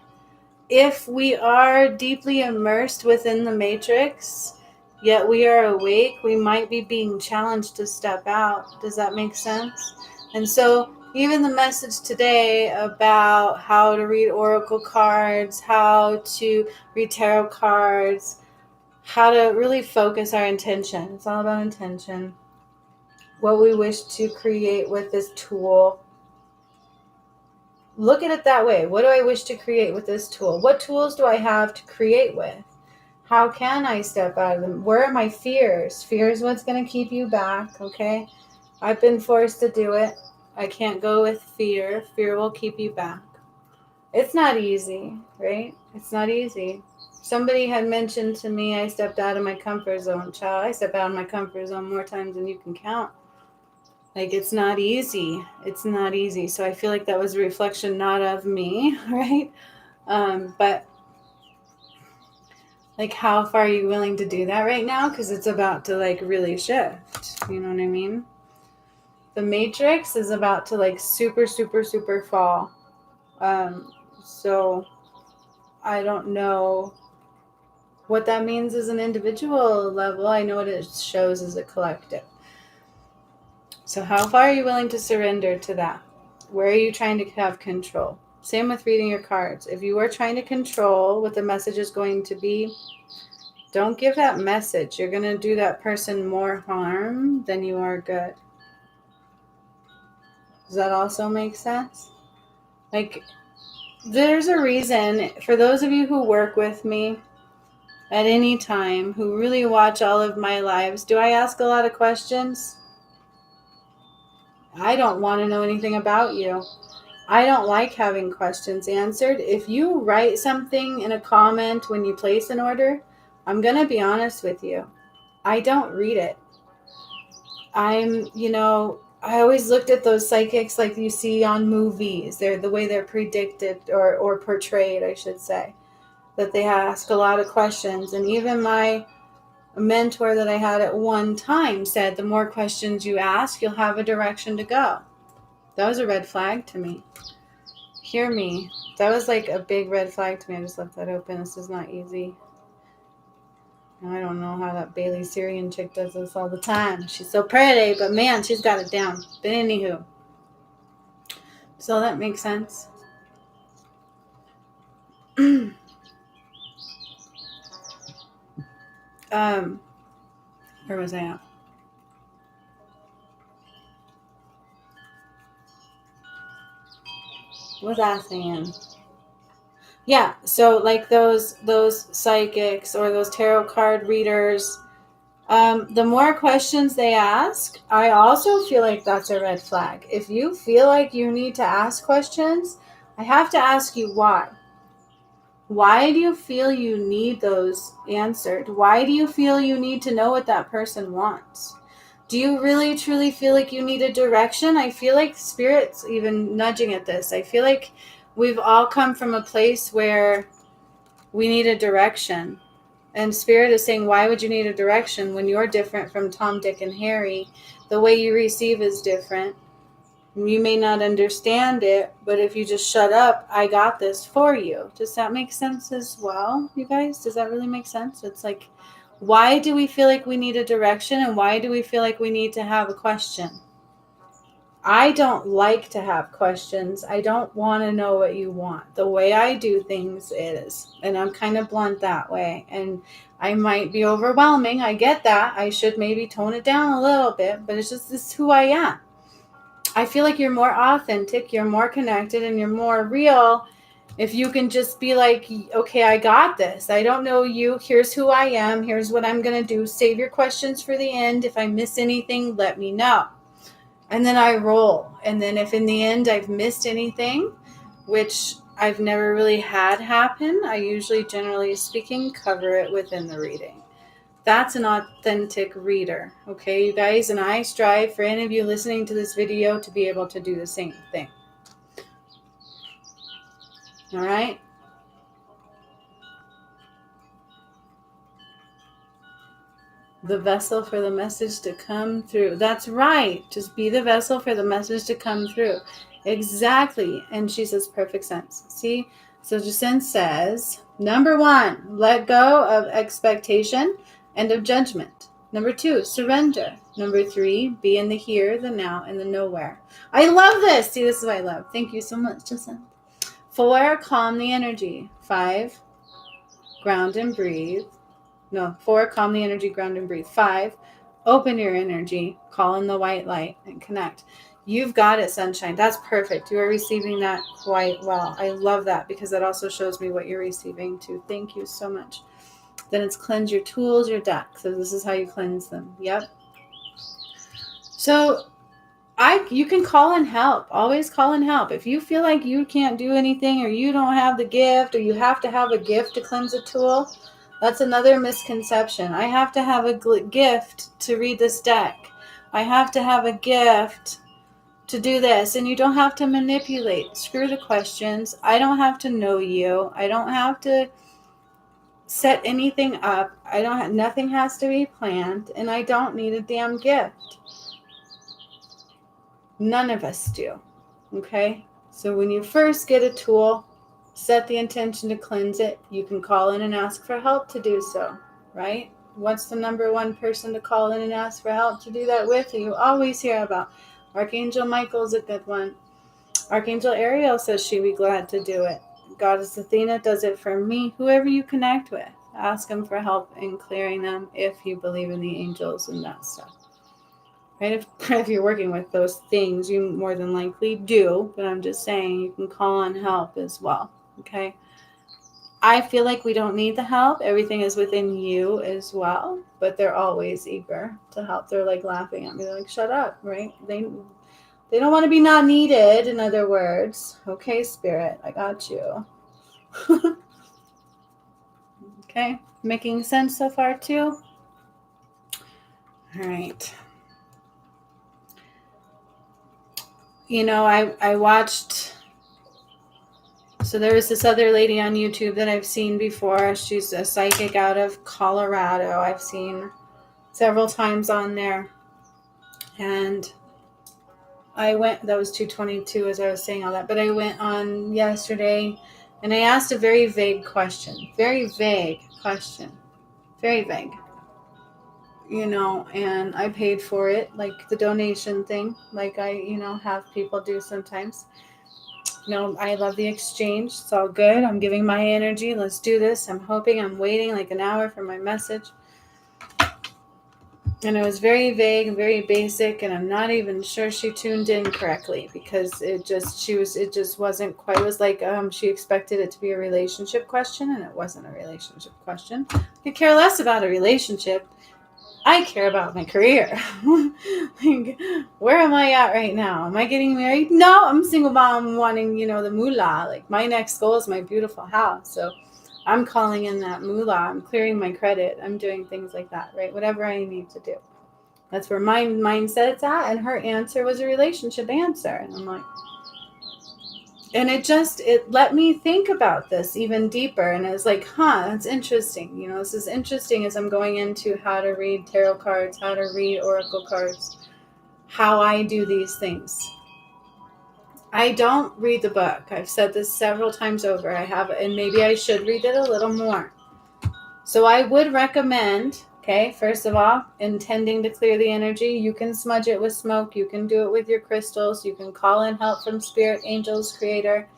If we are deeply immersed within the matrix, yet we are awake, we might be being challenged to step out. Does that make sense? And so even the message today about how to read oracle cards, how to read tarot cards, how to really focus our intention. It's all about intention. What we wish to create with this tool. look at it that way. What do I wish to create with this tool? What tools do I have to create with? How can I step out of them? Where are my fears? Fear is what's going to keep you back, okay? I've been forced to do it. I can't go with fear. Fear will keep you back. It's not easy, right? It's not easy. Somebody had mentioned to me I stepped out of my comfort zone. Child, I step out of my comfort zone more times than you can count. Like, it's not easy. It's not easy. So I feel like that was a reflection not of me, right? But like, how far are you willing to do that right now? Because it's about to like really shift. You know what I mean? The matrix is about to like super, super, super fall. So I don't know what that means as an individual level. I know what it shows as a collective. So how far are you willing to surrender to that? Where are you trying to have control? Same with reading your cards. If you are trying to control what the message is going to be, don't give that message. You're going to do that person more harm than you are good. Does that also make sense? Like, there's a reason for those of you who work with me at any time, who really watch all of my lives. Do I ask a lot of questions? I don't want to know anything about you. I don't like having questions answered. If you write something in a comment when you place an order, I'm going to be honest with you. I don't read it. I always looked at those psychics like you see on movies. They're the way they're predicted or portrayed, I should say, that they ask a lot of questions. And even my mentor that I had at one time said, the more questions you ask, you'll have a direction to go. That was a red flag to me. Hear me. That was like a big red flag to me. I just left that open. This is not easy. I don't know how that Bailey Syrian chick does this all the time. She's so pretty, but man, she's got it down. But anywho. So that makes sense. Where was I at? What was I saying? Yeah, so like those psychics or those tarot card readers, the more questions they ask, I also feel like that's a red flag. If you feel like you need to ask questions, I have to ask you why. Why do you feel you need those answered? Why do you feel you need to know what that person wants? Do you really truly feel like you need a direction? I feel like Spirit's even nudging at this. I feel like we've all come from a place where we need a direction. And Spirit is saying, why would you need a direction when you're different from Tom, Dick, and Harry? The way you receive is different. You may not understand it, but if you just shut up, I got this for you. Does that make sense as well, you guys? Does that really make sense? It's like, why do we feel like we need a direction, and why do we feel like we need to have a question? I don't like to have questions. I don't want to know what you want. The way I do things is, and I'm kind of blunt that way, and I might be overwhelming. I get that. I should maybe tone it down a little bit, but it's just, this is who I am. I feel like you're more authentic, you're more connected, and you're more real if you can just be like, okay, I got this. I don't know you. Here's who I am. Here's what I'm going to do. Save your questions for the end. If I miss anything, let me know. And then I roll. And then if in the end I've missed anything, which I've never really had happen, I usually, generally speaking, cover it within the reading. That's an authentic reader. Okay, you guys, and I strive for any of you listening to this video to be able to do the same thing. All right? The vessel for the message to come through. That's right. Just be the vessel for the message to come through. Exactly. And she says perfect sense. See? So Jacinth says, number 1, let go of expectation and of judgment. Number 2, surrender. Number 3, be in the here, the now, and the nowhere. I love this. See, this is what I love. Thank you so much, Jacinth. 4, calm the energy. 5, ground and breathe. 4, calm the energy, ground and breathe. 5, open your energy, call in the white light, and connect. You've got it, sunshine. That's perfect. You are receiving that quite well. I love that because that also shows me what you're receiving too. Thank you so much. Then it's cleanse your tools, your deck. So this is how you cleanse them. Yep. So you can call in help. Always call in help. If you feel like you can't do anything or you don't have the gift or you have to have a gift to cleanse a tool, that's another misconception. I have to have a gift to read this deck. I have to have a gift to do this, and you don't have to manipulate. Screw the questions. I don't have to know you. I don't have to set anything up. Nothing has to be planned, and I don't need a damn gift. None of us do. Okay? So when you first get a tool, set the intention to cleanse it. You can call in and ask for help to do so, right? What's the number one person to call in and ask for help to do that with? You always hear about Archangel Michael's a good one. Archangel Ariel says she'd be glad to do it. Goddess Athena does it for me. Whoever you connect with, ask them for help in clearing them if you believe in the angels and that stuff. Right? If you're working with those things, you more than likely do. But I'm just saying you can call on help as well. Okay? I feel like we don't need the help. Everything is within you as well. But they're always eager to help. They're like laughing at me. They're like, shut up, right? They don't want to be not needed, in other words. Okay, Spirit, I got you. Okay, making sense so far too? All right. You know, I watched, so there was this other lady on YouTube that I've seen before. She's a psychic out of Colorado. I've seen several times on there. And I went, that was 222 as I was saying all that, but I went on yesterday and I asked a very vague question. Very vague question. Very vague. You know, and I paid for it, like the donation thing, like I, have people do sometimes. I love the exchange. It's all good. I'm giving my energy. Let's do this. I'm waiting like an hour for my message. And it was very vague and very basic, and I'm not even sure she tuned in correctly because it just wasn't quite. It was like she expected it to be a relationship question, and it wasn't a relationship question. I could care less about a relationship. I care about my career. Like, where am I at right now? Am I getting married? No, I'm a single mom wanting, the moolah. Like, my next goal is my beautiful house. So I'm calling in that moolah. I'm clearing my credit. I'm doing things like that, right? Whatever I need to do. That's where my mindset's at. And her answer was a relationship answer. And I'm like, and it let me think about this even deeper. And it was like, that's interesting. This is interesting as I'm going into how to read tarot cards, how to read oracle cards, how I do these things. I don't read the book. I've said this several times over. I have, and maybe I should read it a little more. So I would recommend, okay, first of all, intending to clear the energy. You can smudge it with smoke. You can do it with your crystals. You can call in help from spirit, angels, creator.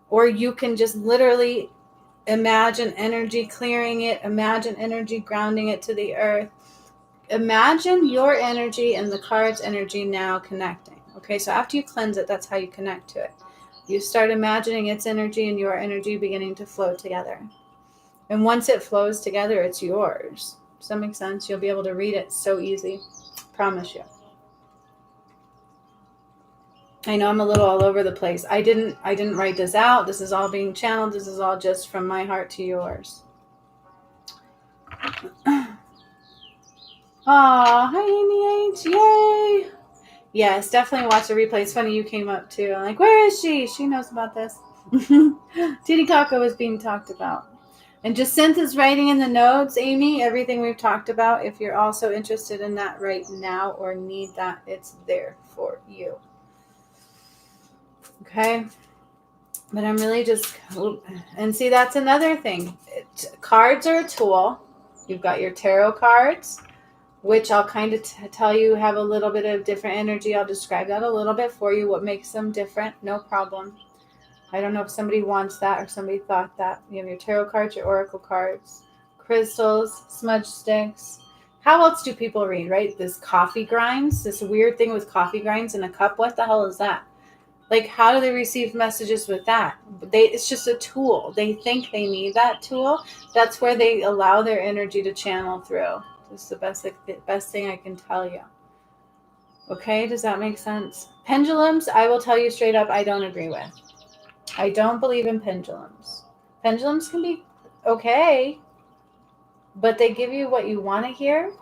Or you can just literally imagine energy clearing it. Imagine energy grounding it to the earth. Imagine your energy and the card's energy now connecting. Okay, so after you cleanse it, that's how you connect to it. You start imagining its energy and your energy beginning to flow together. And once it flows together, it's yours. Does that make sense? You'll be able to read it so easy. Promise you. I know I'm a little all over the place. I didn't write this out. This is all being channeled. This is all just from my heart to yours. Aw, hi Amy H. Yay! Yes, definitely watch the replay. It's funny you came up too. I'm like, where is she? She knows about this. Titicaca was being talked about. And Jacinta's writing in the notes, Amy, everything we've talked about. If you're also interested in that right now or need that, it's there for you. Okay? But I'm really just, and see, that's another thing. Cards are a tool. You've got your tarot cards, which I'll kind of tell you have a little bit of different energy. I'll describe that a little bit for you, what makes them different. No problem. I don't know if somebody wants that or somebody thought that. You have your tarot cards, your oracle cards, crystals, smudge sticks. How else do people read, right? This coffee grinds, this weird thing with coffee grinds in a cup. What the hell is that? Like, how do they receive messages with that? It's just a tool. They think they need that tool. That's where they allow their energy to channel through. This is the best thing I can tell you. Okay, does that make sense? Pendulums, I will tell you straight up, I don't agree with. I don't believe in pendulums. Pendulums can be okay, but they give you what you want to hear.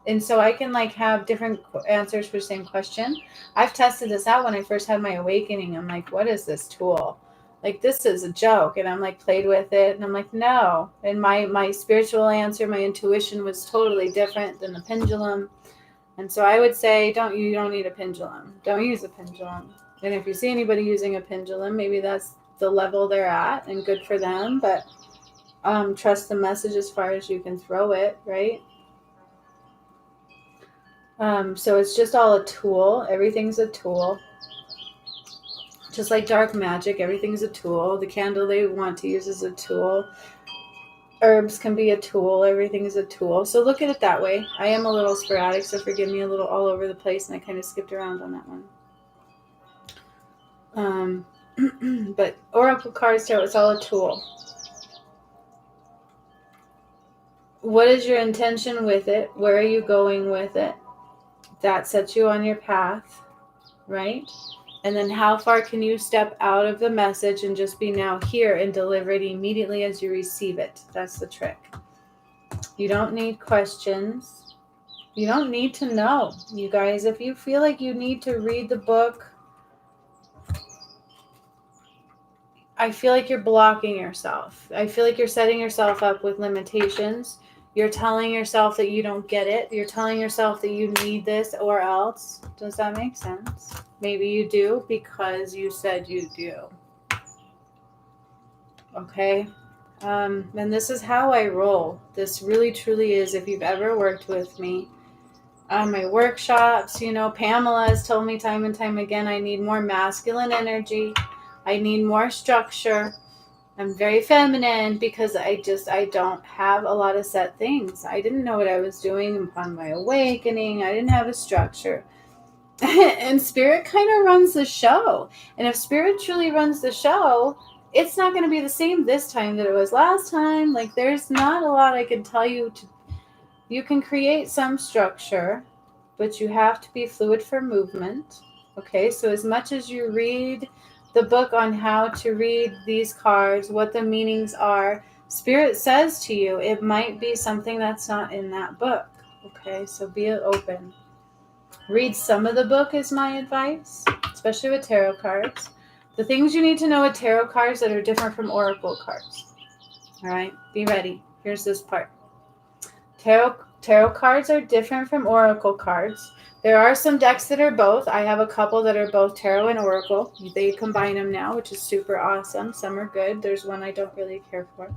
And so I can like have different answers for the same question. I've tested this out when I first had my awakening. I'm like, what is this tool? Like, this is a joke. And I'm like, played with it. And I'm like, no. And my spiritual answer, my intuition was totally different than the pendulum. And so I would say, you don't need a pendulum. Don't use a pendulum. And if you see anybody using a pendulum, maybe that's the level they're at and good for them. But trust the message as far as you can throw it, right? So it's just all a tool. Everything's a tool. Just like dark magic, everything's a tool. The candle they want to use is a tool. Herbs can be a tool. Everything is a tool. So look at it that way. I am a little sporadic, so forgive me a little all over the place, and I kind of skipped around on that one. But Oracle cards, tarot, it's all a tool. What is your intention with it? Where are you going with it? That sets you on your path, right? And then how far can you step out of the message and just be now here and deliver it immediately as you receive it? That's the trick. You don't need questions. You don't need to know. You guys, if you feel like you need to read the book, I feel like you're blocking yourself. I feel like you're setting yourself up with limitations. You're telling yourself that you don't get it. You're telling yourself that you need this or else. Does that make sense? Maybe you do because you said you do. Okay? And this is how I roll. This really, truly is. If you've ever worked with me, my workshops, Pamela has told me time and time again, I need more masculine energy. I need more structure. I'm very feminine because I don't have a lot of set things. I didn't know what I was doing upon my awakening. I didn't have a structure. And spirit kind of runs the show. And if spirit truly runs the show, it's not going to be the same this time that it was last time. Like, there's not a lot I can tell you. You can create some structure, but you have to be fluid for movement. Okay, so as much as you read the book on how to read these cards, what the meanings are, spirit says to you, it might be something that's not in that book. Okay, so be open. Read some of the book is my advice, especially with tarot cards. The things you need to know with tarot cards that are different from oracle cards. All right, be ready. Here's this part. Tarot cards are different from oracle cards. There are some decks that are both. I have a couple that are both tarot and oracle. They combine them now, which is super awesome. Some are good. There's one I don't really care for.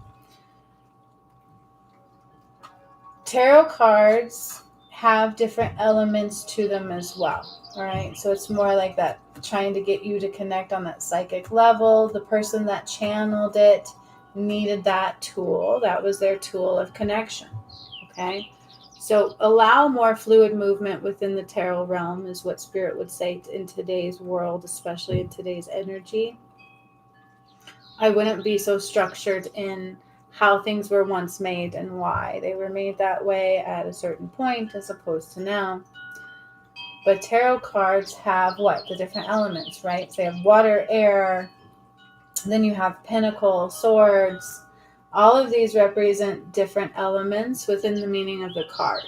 Tarot cards have different elements to them as well. All right, so it's more like that, trying to get you to connect on that psychic level. The person that channeled it needed that tool. That was their tool of connection. Okay, so allow more fluid movement within the tarot realm is what spirit would say in today's world, especially in today's energy. I wouldn't be so structured in how things were once made and why they were made that way at a certain point as opposed to now. But tarot cards have what? The different elements, right? So you have water, air, then you have pentacle, swords. All of these represent different elements within the meaning of the card.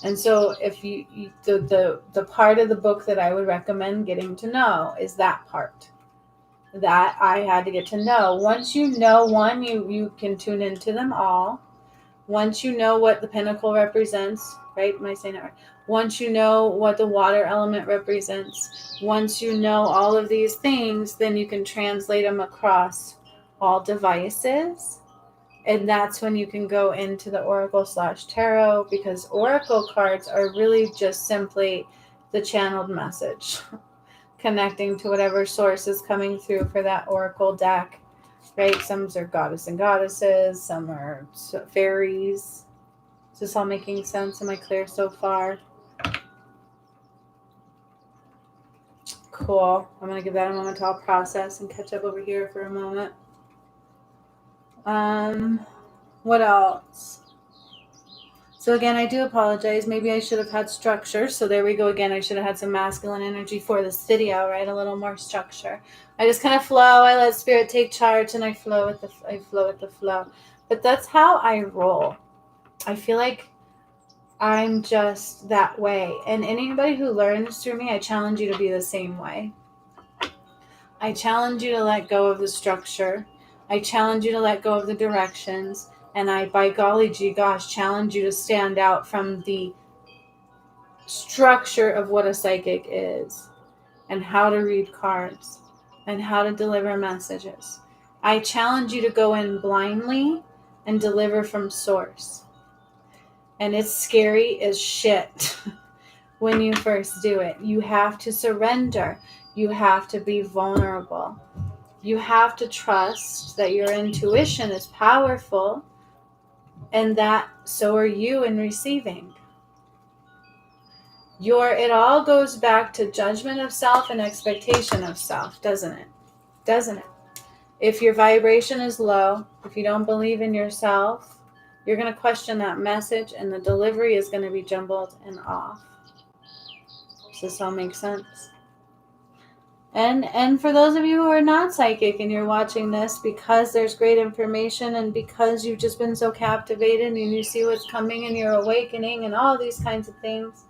And so if the part of the book that I would recommend getting to know is that part. That I had to get to know. Once you know one, you can tune into them all. Once you know what the pentacle represents, right? Am I saying it right? Once you know what the water element represents, once you know all of these things, then you can translate them across all devices. And that's when you can go into the oracle/tarot, because oracle cards are really just simply the channeled message, connecting to whatever source is coming through for that oracle deck, right? Some are goddess and goddesses, some are fairies, Is this all making sense? Am I clear so far? Cool. I'm going to give that a moment to all process and catch up over here for a moment. What else? So again, I do apologize. Maybe I should have had structure. So there we go again. I should have had some masculine energy for this video, right? A little more structure. I just kind of flow. I let spirit take charge, and I flow with the flow. But that's how I roll. I feel like I'm just that way. And anybody who learns through me, I challenge you to be the same way. I challenge you to let go of the structure. I challenge you to let go of the directions. And I, by golly gee gosh, challenge you to stand out from the structure of what a psychic is and how to read cards and how to deliver messages. I challenge you to go in blindly and deliver from source. And it's scary as shit when you first do it. You have to surrender. You have to be vulnerable. You have to trust that your intuition is powerful and that so are you in receiving. It all goes back to judgment of self and expectation of self, doesn't it? Doesn't it? If your vibration is low, if you don't believe in yourself, you're going to question that message and the delivery is going to be jumbled and off. Does this all make sense? And for those of you who are not psychic and you're watching this because there's great information and because you've just been so captivated and you see what's coming and you're awakening and all these kinds of things,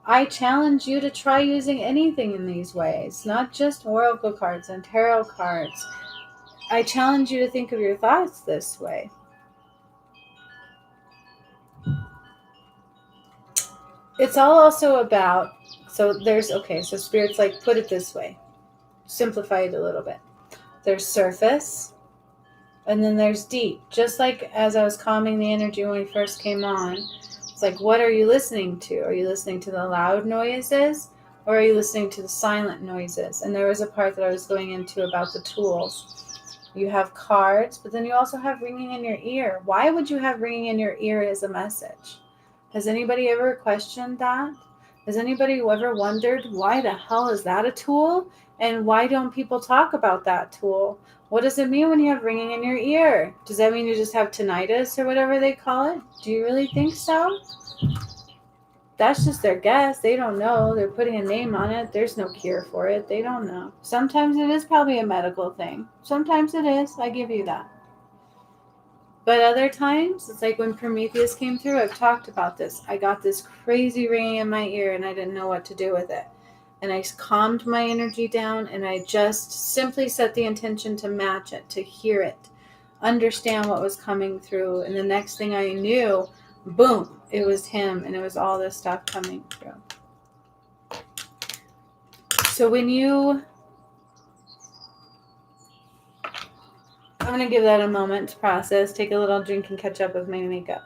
I challenge you to try using anything in these ways, not just oracle cards and tarot cards. I challenge you to think of your thoughts this way. It's all also about, so Spirit's like, put it this way. Simplify it a little bit. There's surface, and then there's deep. Just like as I was calming the energy when we first came on, it's like, what are you listening to? Are you listening to the loud noises, or are you listening to the silent noises? And there was a part that I was going into about the tools. You have cards, but then you also have ringing in your ear. Why would you have ringing in your ear as a message? Has anybody ever questioned that? Has anybody ever wondered why the hell is that a tool? And why don't people talk about that tool? What does it mean when you have ringing in your ear? Does that mean you just have tinnitus or whatever they call it? Do you really think so? That's just their guess. They don't know. They're putting a name on it. There's no cure for it. They don't know. Sometimes it is probably a medical thing. Sometimes it is. I give you that. But other times, it's like when Prometheus came through, I've talked about this. I got this crazy ringing in my ear and I didn't know what to do with it. And I calmed my energy down and I just simply set the intention to match it, to hear it, understand what was coming through. And the next thing I knew, boom, it was him and it was all this stuff coming through. So when you... I'm going to give that a moment to process, take a little drink and catch up with my makeup.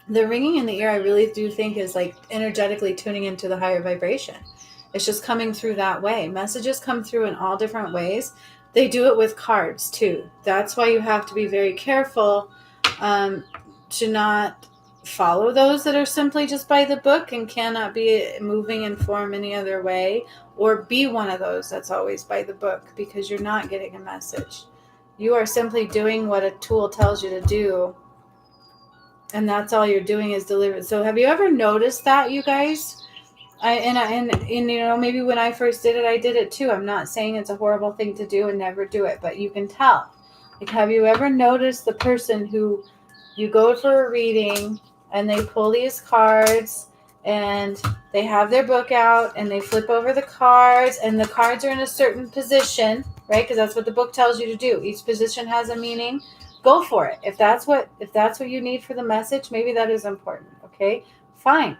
The ringing in the ear, I really do think is like energetically tuning into the higher vibration. It's just coming through that way. Messages come through in all different ways. They do it with cards too. That's why you have to be very careful to not follow those that are simply just by the book and cannot be moving in form any other way, or be one of those that's always by the book, because you're not getting a message. You are simply doing what a tool tells you to do, and that's all you're doing is deliver. So have you ever noticed that, you guys? And you know, maybe when I first did it, I did it too. I'm not saying it's a horrible thing to do and never do it, but you can tell. Like, have you ever noticed the person who you go for a reading and they pull these cards and they have their book out and they flip over the cards and the cards are in a certain position, right? Because that's what the book tells you to do. Each position has a meaning. Go for it. If that's what you need for the message, maybe that is important. Okay, fine.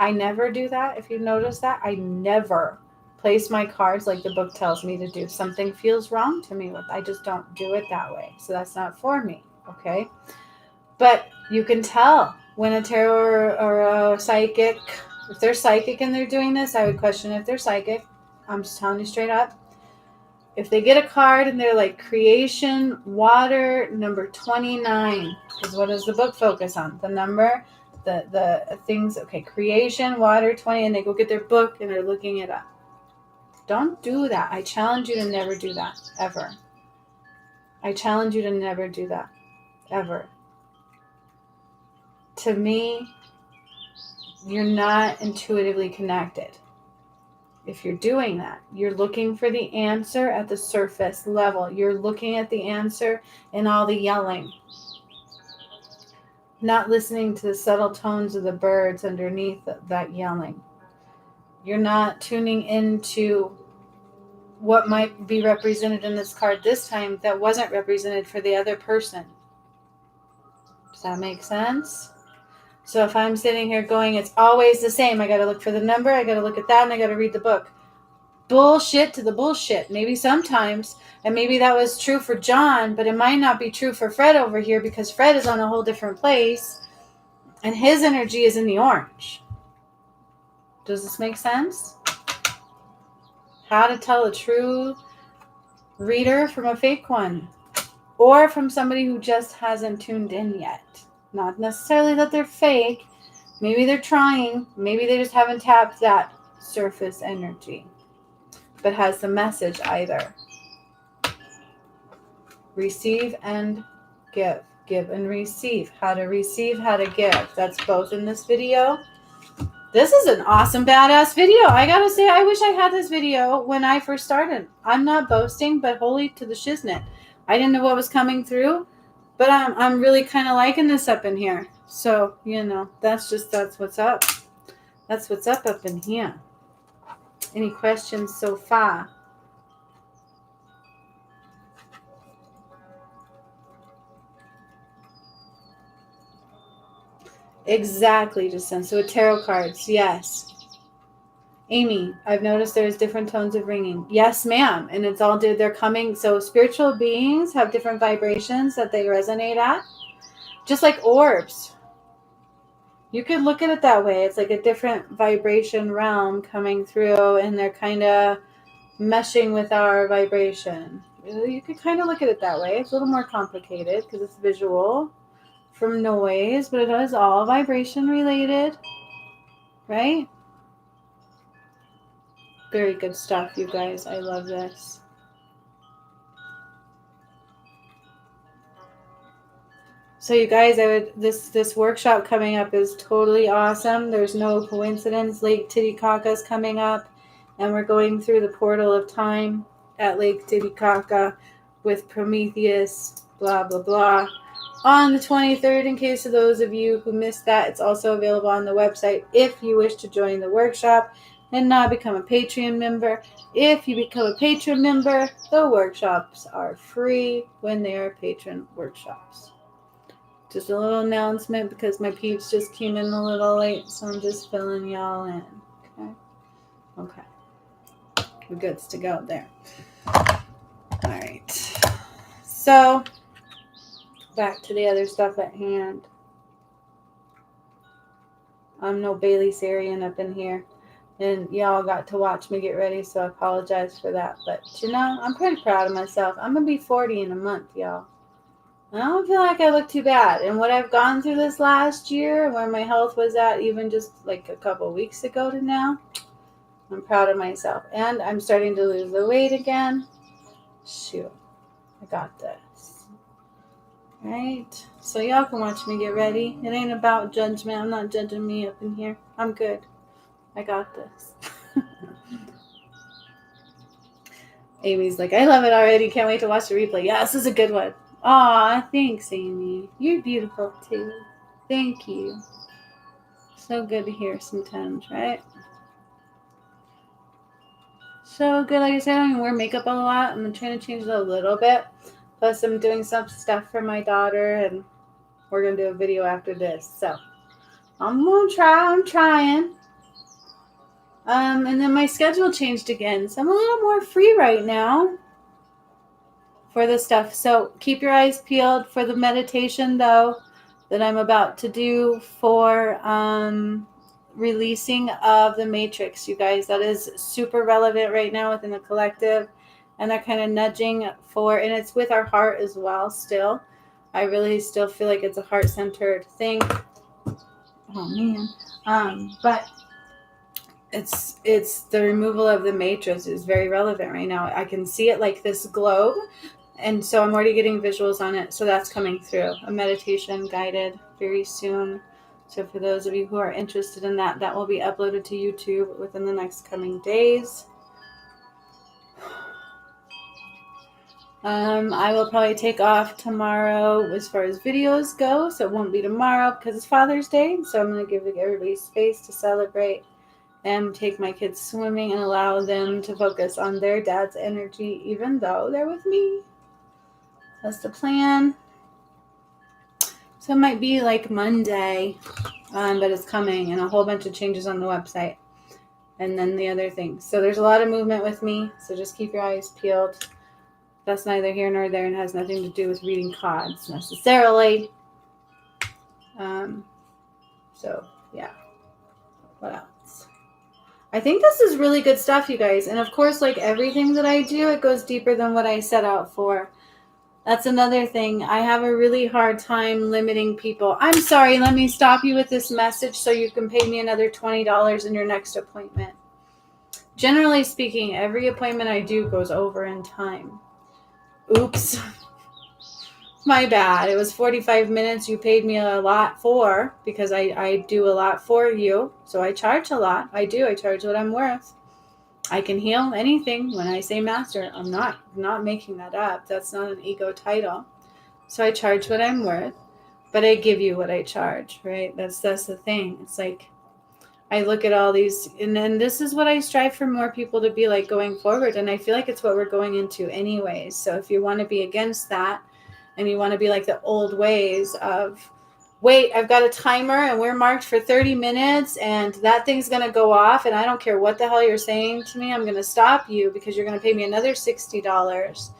I never do that. If you notice that, I never place my cards like the book tells me to do. Something feels wrong to me. I just don't do it that way. So that's not for me. Okay. But you can tell when a tarot or a psychic, if they're psychic and they're doing this, I would question if they're psychic. I'm just telling you straight up. if they get a card and they're like creation, water, number 29, because what does the book focus on? The number, the things, okay, creation, water, 20, and they go get their book and they're looking it up. Don't do that. I challenge you to never do that, ever. I challenge you to never do that, ever. To me, you're not intuitively connected. If you're doing that, you're looking for the answer at the surface level. You're looking at the answer in all the yelling, not listening to the subtle tones of the birds underneath that yelling. You're not tuning into what might be represented in this card this time that wasn't represented for the other person. Does that make sense? So if I'm sitting here going, it's always the same. I got to look for the number. I got to look at that, and I got to read the book. Bullshit to the bullshit. Maybe sometimes, and maybe that was true for John, but it might not be true for Fred over here because Fred is on a whole different place, and his energy is in the orange. Does this make sense? How to tell a true reader from a fake one, or from somebody who just hasn't tuned in yet. Not necessarily that they're fake. Maybe they're trying. Maybe they just haven't tapped that surface energy. But has the message either. Receive and give. Give and receive. How to receive, how to give. That's both in this video. This is an awesome, badass video. I gotta say, I wish I had this video when I first started. I'm not boasting, but holy to the shiznit. I didn't know what was coming through. But I'm really kind of liking this up in here. So, that's what's up. That's what's up in here. Any questions so far? Exactly, Jason. So with tarot cards, yes. Amy, I've noticed there's different tones of ringing. Yes, ma'am. And it's all they're coming. So spiritual beings have different vibrations that they resonate at. Just like orbs. You could look at it that way. It's like a different vibration realm coming through, and they're kind of meshing with our vibration. You could kind of look at it that way. It's a little more complicated because it's visual from noise, but it is all vibration related, right? Very good stuff, you guys. I love this. So you guys, this workshop coming up is totally awesome. There's no coincidence. Lake Titicaca is coming up, and we're going through the portal of time at Lake Titicaca with Prometheus, blah, blah, blah. On the 23rd, in case of those of you who missed that, it's also available on the website if you wish to join the workshop and not become a Patreon member. If you become a patron member, the workshops are free when they are patron workshops. Just a little announcement because my peeps just came in a little late, so I'm just filling y'all in. Okay. We're good to go there. All right. So, back to the other stuff at hand. I'm no Bailey Sarian up in here. And y'all got to watch me get ready, so I apologize for that. But, I'm pretty proud of myself. I'm going to be 40 in a month, y'all. I don't feel like I look too bad. And what I've gone through this last year, where my health was at even just like a couple weeks ago to now, I'm proud of myself. And I'm starting to lose the weight again. Shoot. I got this. Right? So y'all can watch me get ready. It ain't about judgment. I'm not judging me up in here. I'm good. I got this. Amy's like, I love it already. Can't wait to watch the replay. Yeah, this is a good one. Aw, thanks, Amy. You're beautiful, too. Thank you. So good to hear sometimes, right? So good. Like I said, I don't even wear makeup a lot. I'm trying to change it a little bit. Plus, I'm doing some stuff for my daughter, and we're going to do a video after this. So, I'm going to try. I'm trying. And then my schedule changed again. So, I'm a little more free right now for this stuff. So keep your eyes peeled for the meditation, though, that I'm about to do for releasing of the Matrix, you guys. That is super relevant right now within the collective. and they're kind of nudging for, and it's with our heart as well still. I really still feel like it's a heart-centered thing. Oh man. But it's the removal of the matrix is very relevant right now. I can see it like this globe, and so I'm already getting visuals on it. So that's coming through. A meditation guided very soon. So for those of you who are interested in that, that will be uploaded to YouTube within the next coming days. I will probably take off tomorrow as far as videos go, so it won't be tomorrow because it's Father's Day. So I'm going to give everybody space to celebrate and take my kids swimming and allow them to focus on their dad's energy, even though they're with me. That's the plan. So it might be like Monday, but it's coming, and a whole bunch of changes on the website. And then the other things. So there's a lot of movement with me, so just keep your eyes peeled. That's neither here nor there and has nothing to do with reading cards necessarily. So, yeah. What else? I think this is really good stuff, you guys. And of course, like everything that I do, it goes deeper than what I set out for. That's another thing. I have a really hard time limiting people. I'm sorry, let me stop you with this message so you can pay me another $20 in your next appointment. Generally speaking, every appointment I do goes over in time. Oops. My bad. It was 45 minutes you paid me a lot for because I do a lot for you. So I charge a lot. I charge what I'm worth. I can heal anything when I say master. I'm not making that up. That's not an ego title. So I charge what I'm worth, but I give you what I charge, right? That's the thing. It's like I look at all these, and then this is what I strive for more people to be like going forward. And I feel like it's what we're going into anyways. So if you want to be against that and you want to be like the old ways of, wait, I've got a timer and we're marked for 30 minutes and that thing's going to go off. And I don't care what the hell you're saying to me. I'm going to stop you because you're going to pay me another $60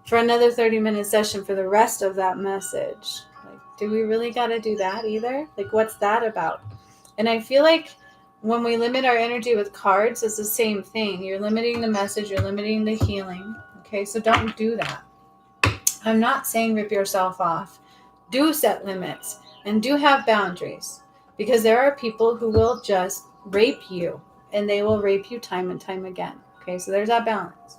for another 30-minute session for the rest of that message. Like, do we really got to do that either? Like, what's that about? And I feel like when we limit our energy with cards, it's the same thing. You're limiting the message, you're limiting the healing. Okay, so don't do that. I'm not saying rip yourself off. Do set limits and do have boundaries, because there are people who will just rape you, and they will rape you time and time again. Okay, so there's that balance.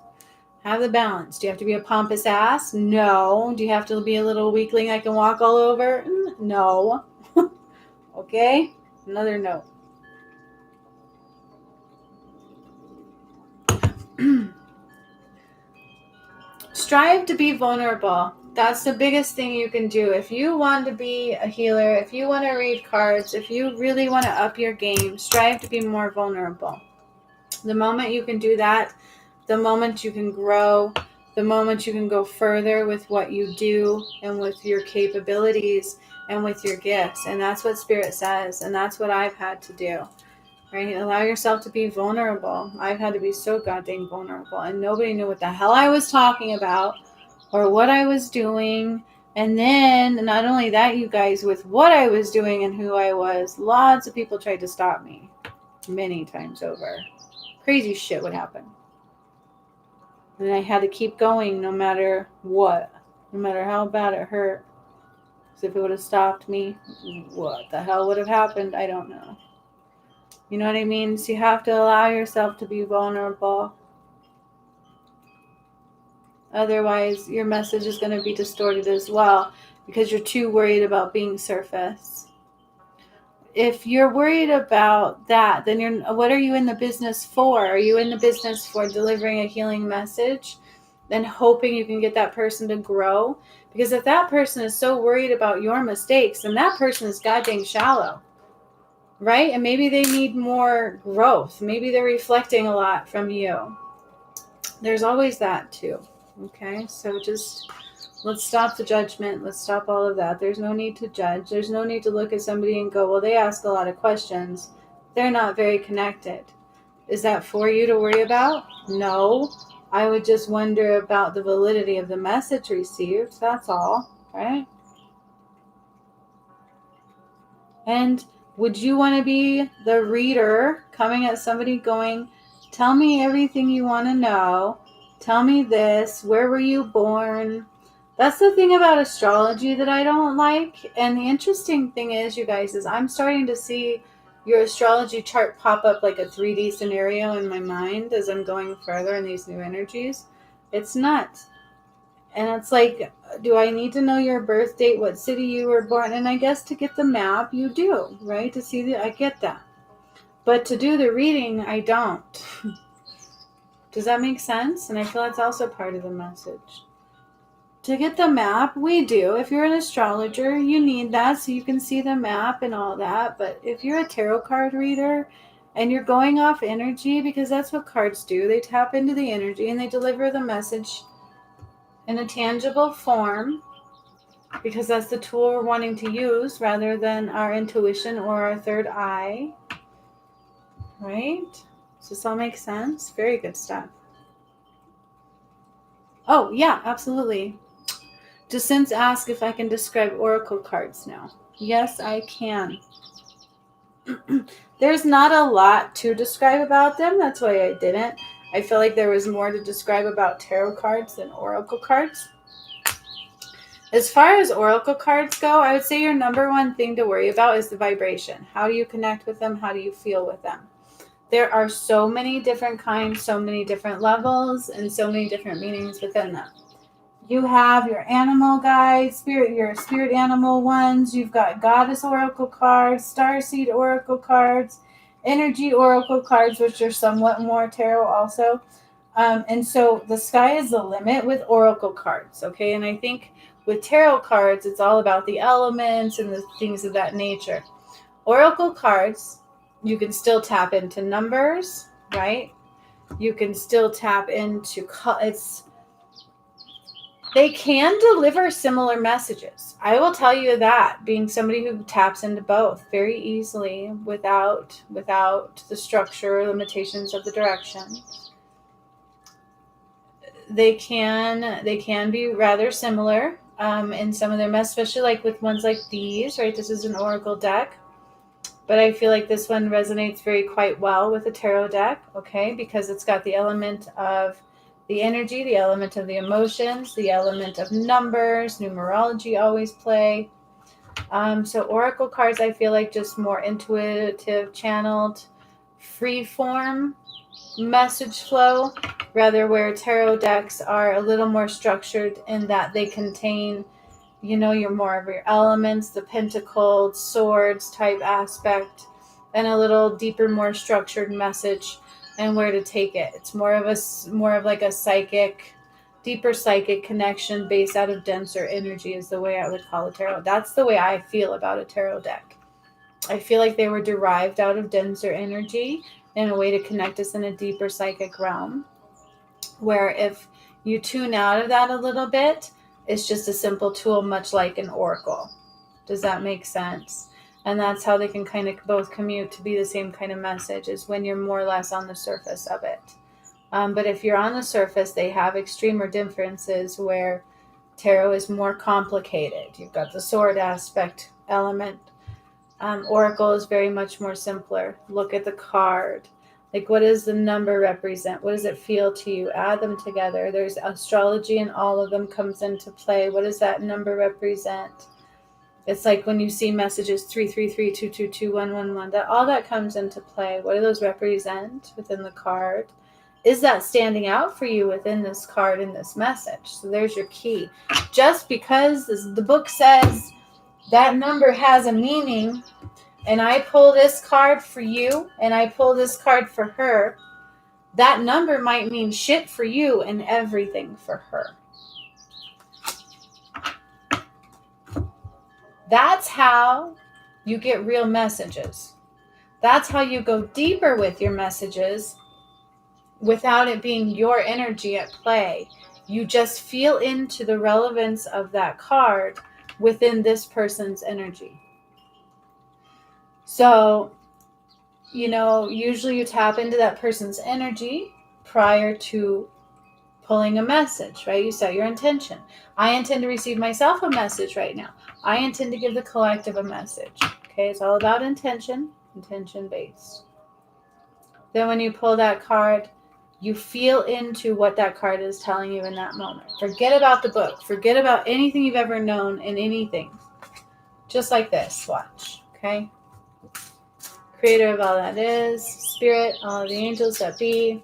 Have the balance. Do you have to be a pompous ass? No. Do you have to be a little weakling I can walk all over? No. Okay? Another note. Strive to be vulnerable. That's the biggest thing you can do. If you want to be a healer, if you want to read cards, if you really want to up your game, strive to be more vulnerable. The moment you can do that, the moment you can grow, the moment you can go further with what you do and with your capabilities and with your gifts. And that's what Spirit says. And that's what I've had to do. Right? Allow yourself to be vulnerable. I've had to be so goddamn vulnerable. And nobody knew what the hell I was talking about or what I was doing. And then, not only that, you guys, with what I was doing and who I was, lots of people tried to stop me many times over. Crazy shit would happen. And I had to keep going no matter what, no matter how bad it hurt. Because if it would have stopped me, what the hell would have happened? I don't know. You know what I mean? So you have to allow yourself to be vulnerable. Otherwise, your message is going to be distorted as well because you're too worried about being surface. If you're worried about that, then what are you in the business for? Are you in the business for delivering a healing message and hoping you can get that person to grow? Because if that person is so worried about your mistakes, then that person is goddamn shallow. Right? And maybe they need more growth. Maybe they're reflecting a lot from you. There's always that too. Okay? So just let's stop the judgment. Let's stop all of that. There's no need to judge. There's no need to look at somebody and go, well, they ask a lot of questions. They're not very connected. Is that for you to worry about? No. I would just wonder about the validity of the message received. That's all. Right? And would you want to be the reader coming at somebody going, tell me everything you want to know, Tell me this. Where were you born? That's the thing about astrology that I don't like. And the interesting thing is, you guys, is I'm starting to see your astrology chart pop up like a 3D scenario in my mind as I'm going further in these new energies. It's nuts. And it's like, do I need to know your birth date, what city you were born? And I guess to get the map, you do, right? To see I get that. But to do the reading, I don't. Does that make sense? And I feel that's also part of the message. To get the map, we do. If you're an astrologer, you need that so you can see the map and all that. But if you're a tarot card reader and you're going off energy, because that's what cards do, they tap into the energy and they deliver the message in a tangible form, because that's the tool we're wanting to use rather than our intuition or our third eye. Right? Does this all make sense? Very good stuff. Oh, yeah, absolutely. Jacinth asked if I can describe oracle cards now. Yes, I can. There's not a lot to describe about them. That's why I didn't. I feel like there was more to describe about tarot cards than oracle cards. As far as oracle cards go, I would say your number one thing to worry about is the vibration. How do you connect with them? How do you feel with them? There are so many different kinds, so many different levels, and so many different meanings within them. You have your animal guides, your spirit animal ones. You've got goddess oracle cards, starseed oracle cards, energy oracle cards, which are somewhat more tarot also. And so the sky is the limit with oracle cards, okay? And I think with tarot cards, it's all about the elements and the things of that nature. Oracle cards, you can still tap into numbers, right? You can still tap into they can deliver similar messages. I will tell you that, being somebody who taps into both very easily without the structure or limitations of the direction. They can be rather similar in some of their messages, especially like with ones like these, right? This is an oracle deck. But I feel like this one resonates quite well with a tarot deck, okay? Because it's got the element of the energy, the element of the emotions, the element of numbers, numerology always play. So oracle cards, I feel like just more intuitive, channeled, free form message flow, rather where tarot decks are a little more structured in that they contain, you're more of your elements, the pentacles, swords type aspect, and a little deeper, more structured message and where to take it. It's more of like a deeper psychic connection based out of denser energy is the way I would call a tarot. That's the way I feel about a tarot deck. I feel like they were derived out of denser energy in a way to connect us in a deeper psychic realm, where if you tune out of that a little bit, it's just a simple tool, much like an oracle. Does that make sense? And that's how they can kind of both commute to be the same kind of message, is when you're more or less on the surface of it. But if you're on the surface, they have extremer differences where tarot is more complicated. You've got the sword aspect element. Oracle is very much more simpler. Look at the card. Like, what does the number represent? What does it feel to you? Add them together. There's astrology and all of them comes into play. What does that number represent? It's like when you see messages 333, 222, 111, that all that comes into play. What do those represent within the card? Is that standing out for you within this card and this message? So there's your key. Just because the book says that number has a meaning, and I pull this card for you, and I pull this card for her, that number might mean shit for you and everything for her. That's how you get real messages. That's how you go deeper with your messages without it being your energy at play. You just feel into the relevance of that card within this person's energy. So, usually you tap into that person's energy prior to pulling a message, right? You set your intention. I intend to receive myself a message right now. I intend to give the collective a message. Okay, it's all about intention based. Then when you pull that card, You feel into what that card is telling you in that moment. Forget about the book. Forget about anything you've ever known in anything. Just like this. Watch. Okay? Creator of all that is, Spirit, all of the angels that be.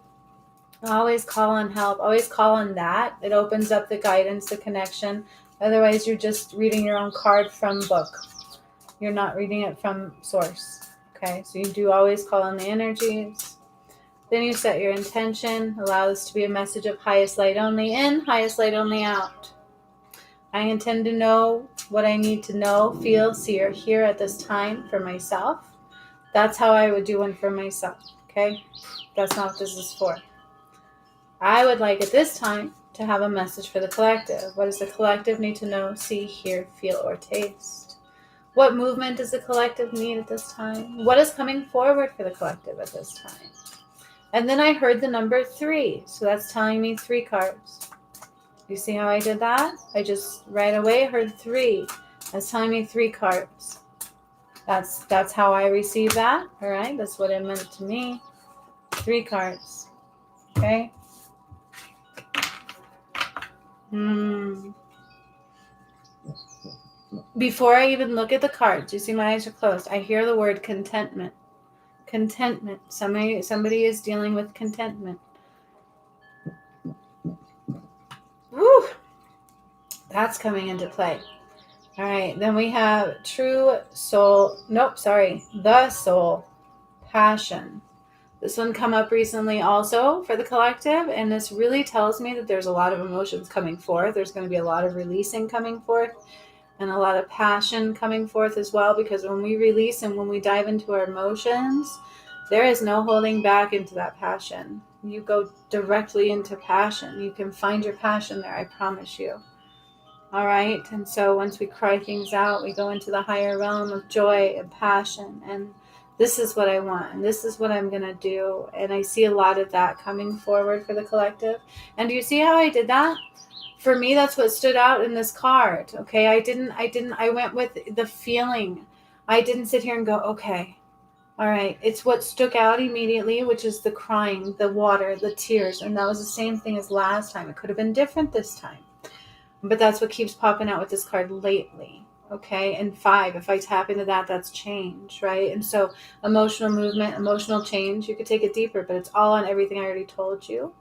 Always call on help. Always call on that. It opens up the guidance, the connection. Otherwise, you're just reading your own card from book. You're not reading it from source. Okay? So you do always call on the energies. Then you set your intention. Allow this to be a message of highest light only in, highest light only out. I intend to know what I need to know, feel, see, or hear at this time for myself. That's how I would do one for myself, okay? That's not what this is for. I would like at this time to have a message for the collective. What does the collective need to know, see, hear, feel, or taste? What movement does the collective need at this time? What is coming forward for the collective at this time? And then I heard the number 3, so that's telling me 3 cards. You see how I did that? I just right away heard 3. That's telling me 3 cards. That's how I received that. All right, that's what it meant to me. 3 cards. Okay. Before I even look at the cards, you see my eyes are closed. I hear the word contentment. Contentment. Somebody is dealing with contentment. Woo! That's coming into play. All right, then we have true soul. Nope, sorry. The soul. Passion. This one come up recently also for the collective, and this really tells me that there's a lot of emotions coming forth. There's going to be a lot of releasing coming forth and a lot of passion coming forth as well, because when we release and when we dive into our emotions, there is no holding back into that passion. You go directly into passion. You can find your passion there, I promise you. All right, and so once we cry things out, we go into the higher realm of joy and passion, and this is what I want, and this is what I'm going to do. And I see a lot of that coming forward for the collective. And do you see how I did that? For me, that's what stood out in this card. Okay, I went with the feeling. I didn't sit here and go, okay, all right. It's what stuck out immediately, which is the crying, the water, the tears. And that was the same thing as last time. It could have been different this time. But that's what keeps popping out with this card lately. Okay, and 5, if I tap into that, that's change, right? And so emotional movement, emotional change, you could take it deeper, but it's all on everything I already told you,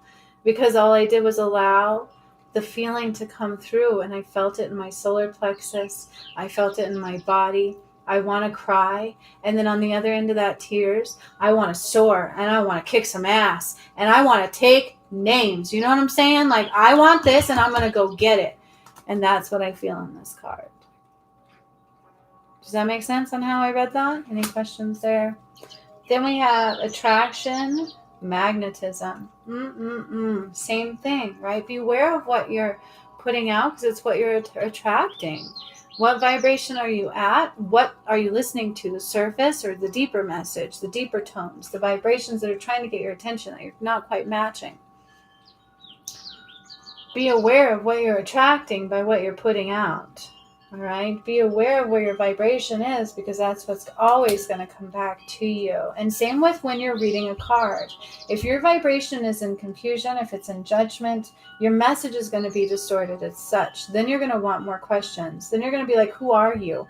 because all I did was allow the feeling to come through, and I felt it in my solar plexus. I felt it in my body. I want to cry, and then on the other end of that tears, I want to soar, and I want to kick some ass, and I want to take names. You know what I'm saying? Like, I want this, and I'm going to go get it. And that's what I feel in this card. Does that make sense on how I read that? Any questions there? Then we have attraction, magnetism. Same thing, right? Beware of what you're putting out, because it's what you're attracting. What vibration are you at? What are you listening to? The surface or the deeper message, the deeper tones, the vibrations that are trying to get your attention that you're not quite matching? Be aware of what you're attracting by what you're putting out. All right. Be aware of where your vibration is, because that's what's always going to come back to you. And same with when you're reading a card. If your vibration is in confusion, if it's in judgment, your message is going to be distorted as such. Then you're going to want more questions. Then you're going to be like, who are you?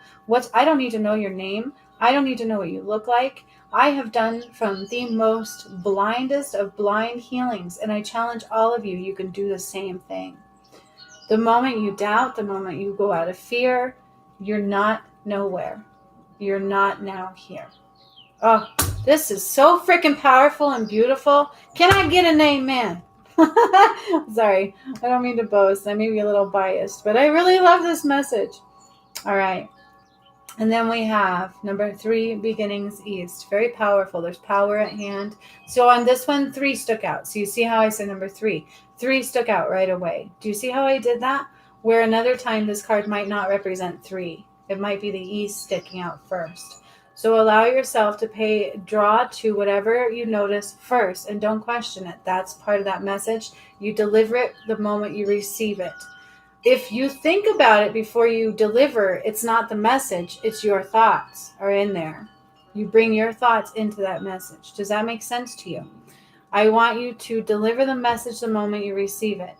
I don't need to know your name. I don't need to know what you look like. I have done from the most blindest of blind healings, and I challenge all of you, you can do the same thing. The moment you doubt, the moment you go out of fear, you're not nowhere. You're not now here. Oh, this is so freaking powerful and beautiful. Can I get an amen? Sorry, I don't mean to boast. I may be a little biased, but I really love this message. All right. And then we have number 3, beginnings east. Very powerful. There's power at hand. So on this one, 3 stuck out. So you see how I said number 3. 3 stuck out right away. Do you see how I did that? Where another time this card might not represent 3. It might be the east sticking out first. So allow yourself to draw to whatever you notice first, and don't question it. That's part of that message. You deliver it the moment you receive it. If you think about it before you deliver, it's not the message, it's your thoughts are in there. You bring your thoughts into that message. Does that make sense to you? I want you to deliver the message the moment you receive it.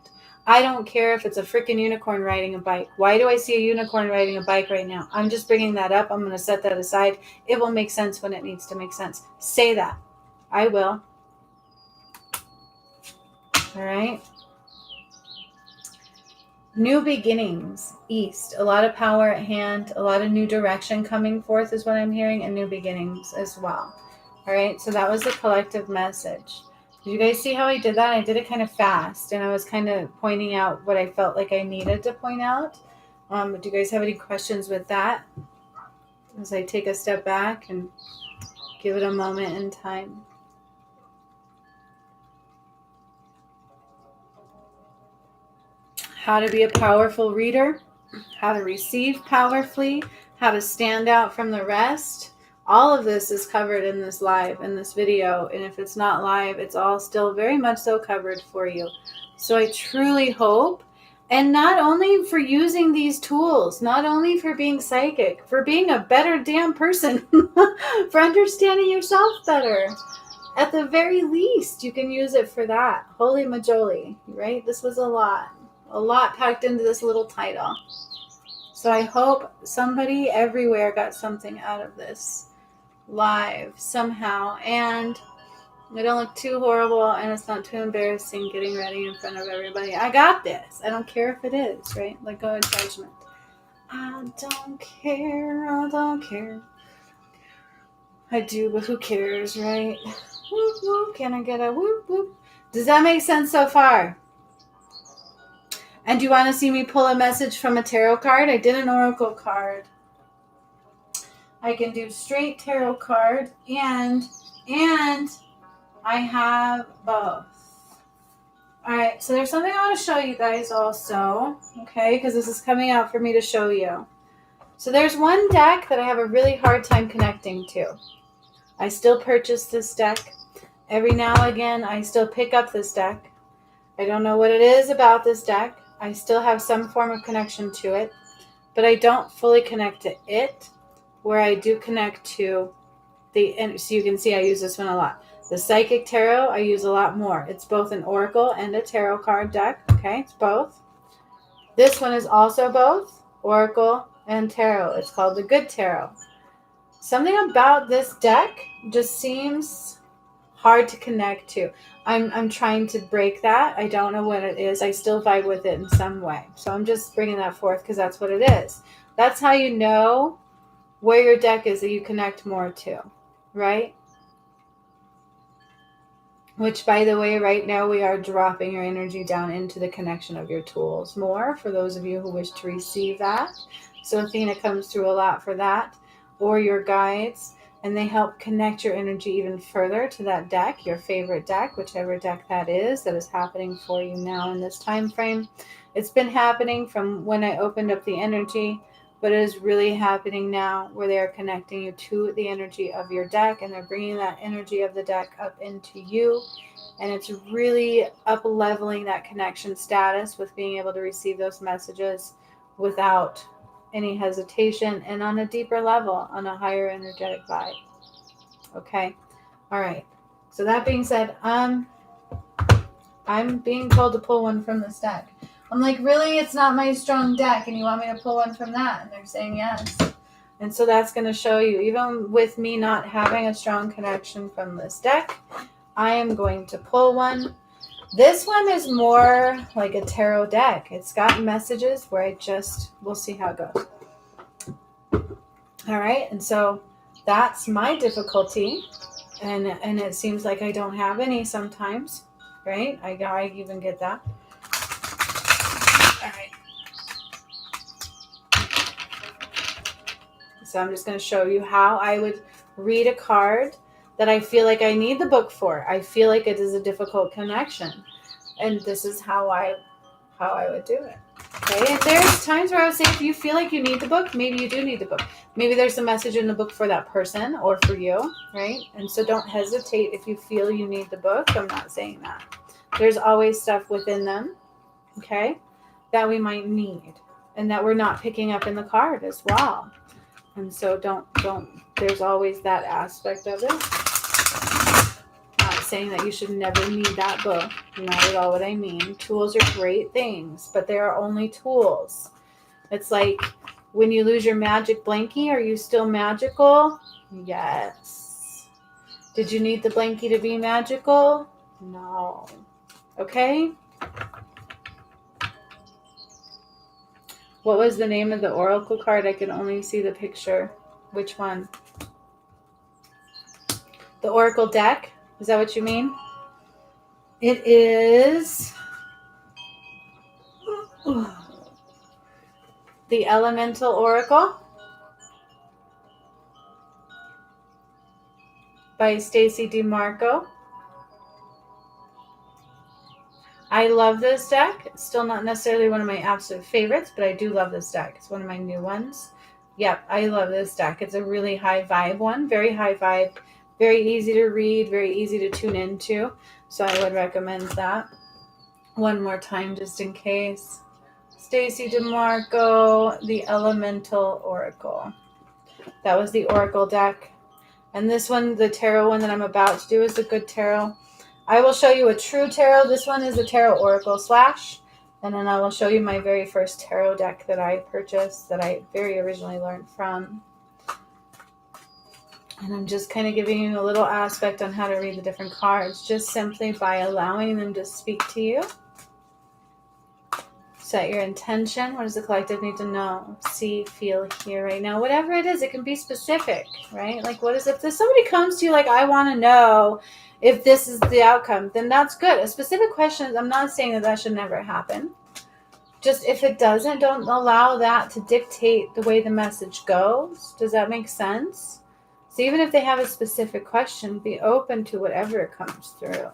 I don't care if it's a freaking unicorn riding a bike. Why do I see a unicorn riding a bike right now? I'm just bringing that up. I'm going to set that aside. It will make sense when it needs to make sense. Say that. I will. All right. New beginnings, East. A lot of power at hand. A lot of new direction coming forth is what I'm hearing. And new beginnings as well. All right. So that was the collective message. Did you guys see how I did that? I did it kind of fast, and I was kind of pointing out what I felt like I needed to point out. Do you guys have any questions with that? As I take a step back and give it a moment in time. How to be a powerful reader, how to receive powerfully, how to stand out from the rest. All of this is covered in this live, in this video. And if it's not live, it's all still very much so covered for you. So I truly hope, and not only for using these tools, not only for being psychic, for being a better damn person, for understanding yourself better. At the very least, you can use it for that. Holy majoli, right? This was a lot packed into this little title. So I hope somebody everywhere got something out of this live somehow, and I don't look too horrible, and it's not too embarrassing getting ready in front of everybody. I got this. I don't care if it is, right? Let go of judgment. I don't care. I don't care. I do, but who cares, right? Whoop, whoop. Can I get a whoop, whoop? Does that make sense so far? And do you want to see me pull a message from a tarot card? I did an oracle card. I can do straight tarot card, and I have both. All right, so there's something I want to show you guys also, okay, because this is coming out for me to show you. So there's one deck that I have a really hard time connecting to. I still purchase this deck. Every now and again, I still pick up this deck. I don't know what it is about this deck. I still have some form of connection to it, but I don't fully connect to it, where I do connect to and so you can see I use this one a lot. The Psychic Tarot, I use a lot more. It's both an oracle and a tarot card deck. Okay, it's both. This one is also both oracle and tarot. It's called the Good Tarot. Something about this deck just seems hard to connect to. I'm trying to break that. I don't know what it is. I still vibe with it in some way. So I'm just bringing that forth because that's what it is. That's how you know where your deck is that you connect more to, right? Which, by the way, right now we are dropping your energy down into the connection of your tools more for those of you who wish to receive that. So Athena comes through a lot for that, or your guides, and they help connect your energy even further to that deck, your favorite deck, whichever deck that is happening for you now in this time frame. It's been happening from when I opened up the energy, but it is really happening now where they are connecting you to the energy of your deck, and they're bringing that energy of the deck up into you. And it's really up-leveling that connection status with being able to receive those messages without any hesitation and on a deeper level, on a higher energetic vibe. Okay. All right. So that being said, I'm being told to pull one from this deck. I'm like, really? It's not my strong deck, and you want me to pull one from that? And they're saying yes. And so that's going to show you, even with me not having a strong connection from this deck, I am going to pull one. This one is more like a tarot deck. It's got messages where we'll see how it goes. All right. And so that's my difficulty. And it seems like I don't have any sometimes, right? I even get that. All right. So I'm just going to show you how I would read a card that I feel like I need the book for. I feel like it is a difficult connection. And this is how I would do it. Okay, and there's times where I would say if you feel like you need the book, maybe you do need the book. Maybe there's a message in the book for that person or for you, right? And so don't hesitate if you feel you need the book. I'm not saying that. There's always stuff within them, okay, that we might need and that we're not picking up in the card as well. And so don't, there's always that aspect of it. saying that you should never need that book. Not at all what I mean. Tools are great things, but they are only tools. It's like when you lose your magic blankie, are you still magical? Yes. Did you need the blankie to be magical? No. Okay? What was the name of the oracle card? I can only see the picture. Which one? The oracle deck? Is that what you mean? It is the Elemental Oracle by Stacy DeMarco. I love this deck. It's still not necessarily one of my absolute favorites, but I do love this deck. It's one of my new ones. Yep, I love this deck. It's a really high vibe one. Very high vibe. Very easy to read. Very easy to tune into. So I would recommend that. One more time just in case. Stacy DeMarco, the Elemental Oracle. That was the Oracle deck. And this one, the tarot one that I'm about to do, is the good tarot. I will show you a true tarot. This one is the Tarot Oracle Slash. And then I will show you my very first tarot deck that I purchased, that I very originally learned from. And I'm just kind of giving you a little aspect on how to read the different cards, just simply by allowing them to speak to you. Set your intention. What does the collective need to know, see, feel, hear right now? Whatever it is, it can be specific, right? Like, what is it? If somebody comes to you like, I want to know if this is the outcome, then that's good. A specific question, I'm not saying that should never happen. Just if it doesn't, don't allow that to dictate the way the message goes. Does that make sense? So even if they have a specific question, be open to whatever comes through.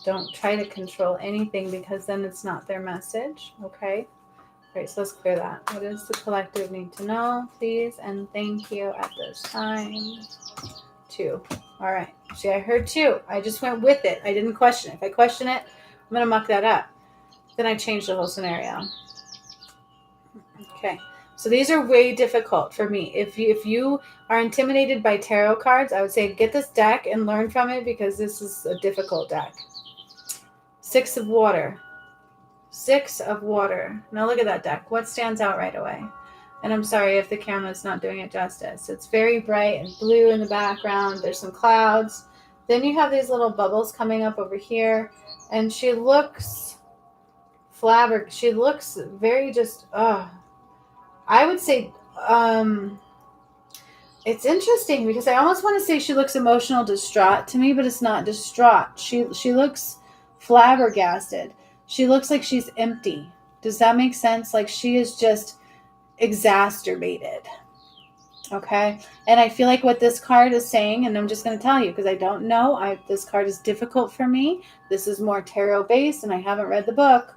Don't try to control anything, because then it's not their message. Okay? All right, so let's clear that. What does the collective need to know, please? And thank you at this time. 2. All right. See, I heard 2. I just went with it. I didn't question it. If I question it, I'm going to muck that up. Then I changed the whole scenario. Okay. So these are way difficult for me. If you are intimidated by tarot cards, I would say get this deck and learn from it, because this is a difficult deck. 6 of water. 6 of water. Now look at that deck. What stands out right away? And I'm sorry if the camera's not doing it justice. It's very bright and blue in the background. There's some clouds. Then you have these little bubbles coming up over here. And she looks flabbergasted. She looks very just, I would say, it's interesting, because I almost want to say she looks emotional distraught to me, but it's not distraught. She looks flabbergasted. She looks like she's empty. Does that make sense? Like she is just exacerbated. Okay? And I feel like what this card is saying, and I'm just going to tell you because I don't know, this card is difficult for me. This is more tarot based and I haven't read the book.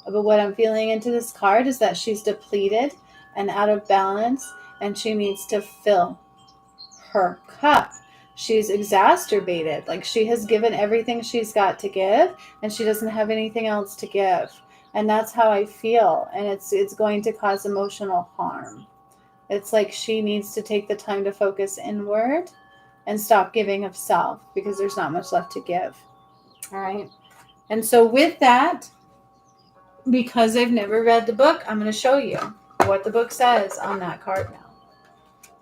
But what I'm feeling into this card is that she's depleted and out of balance, and she needs to fill her cup. She's exacerbated. Like she has given everything she's got to give, and she doesn't have anything else to give. And that's how I feel. And it's going to cause emotional harm. It's like she needs to take the time to focus inward and stop giving of self, because there's not much left to give. All right. And so with that, because I've never read the book, I'm going to show you what the book says on that card now.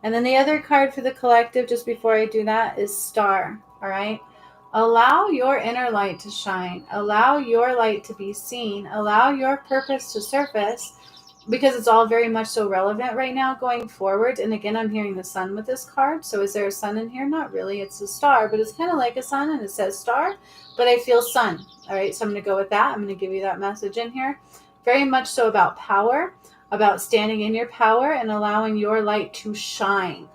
And then the other card for the collective, just before I do that, is Star. All right. Allow your inner light to shine. Allow your light to be seen. Allow your purpose to surface, because it's all very much so relevant right now going forward. And again, I'm hearing the sun with this card. So is there a sun in here? Not really. It's a star, but it's kind of like a sun, and it says star, but I feel sun. All right. So I'm going to go with that. I'm going to give you that message in here. Very much so about power, about standing in your power and allowing your light to shine,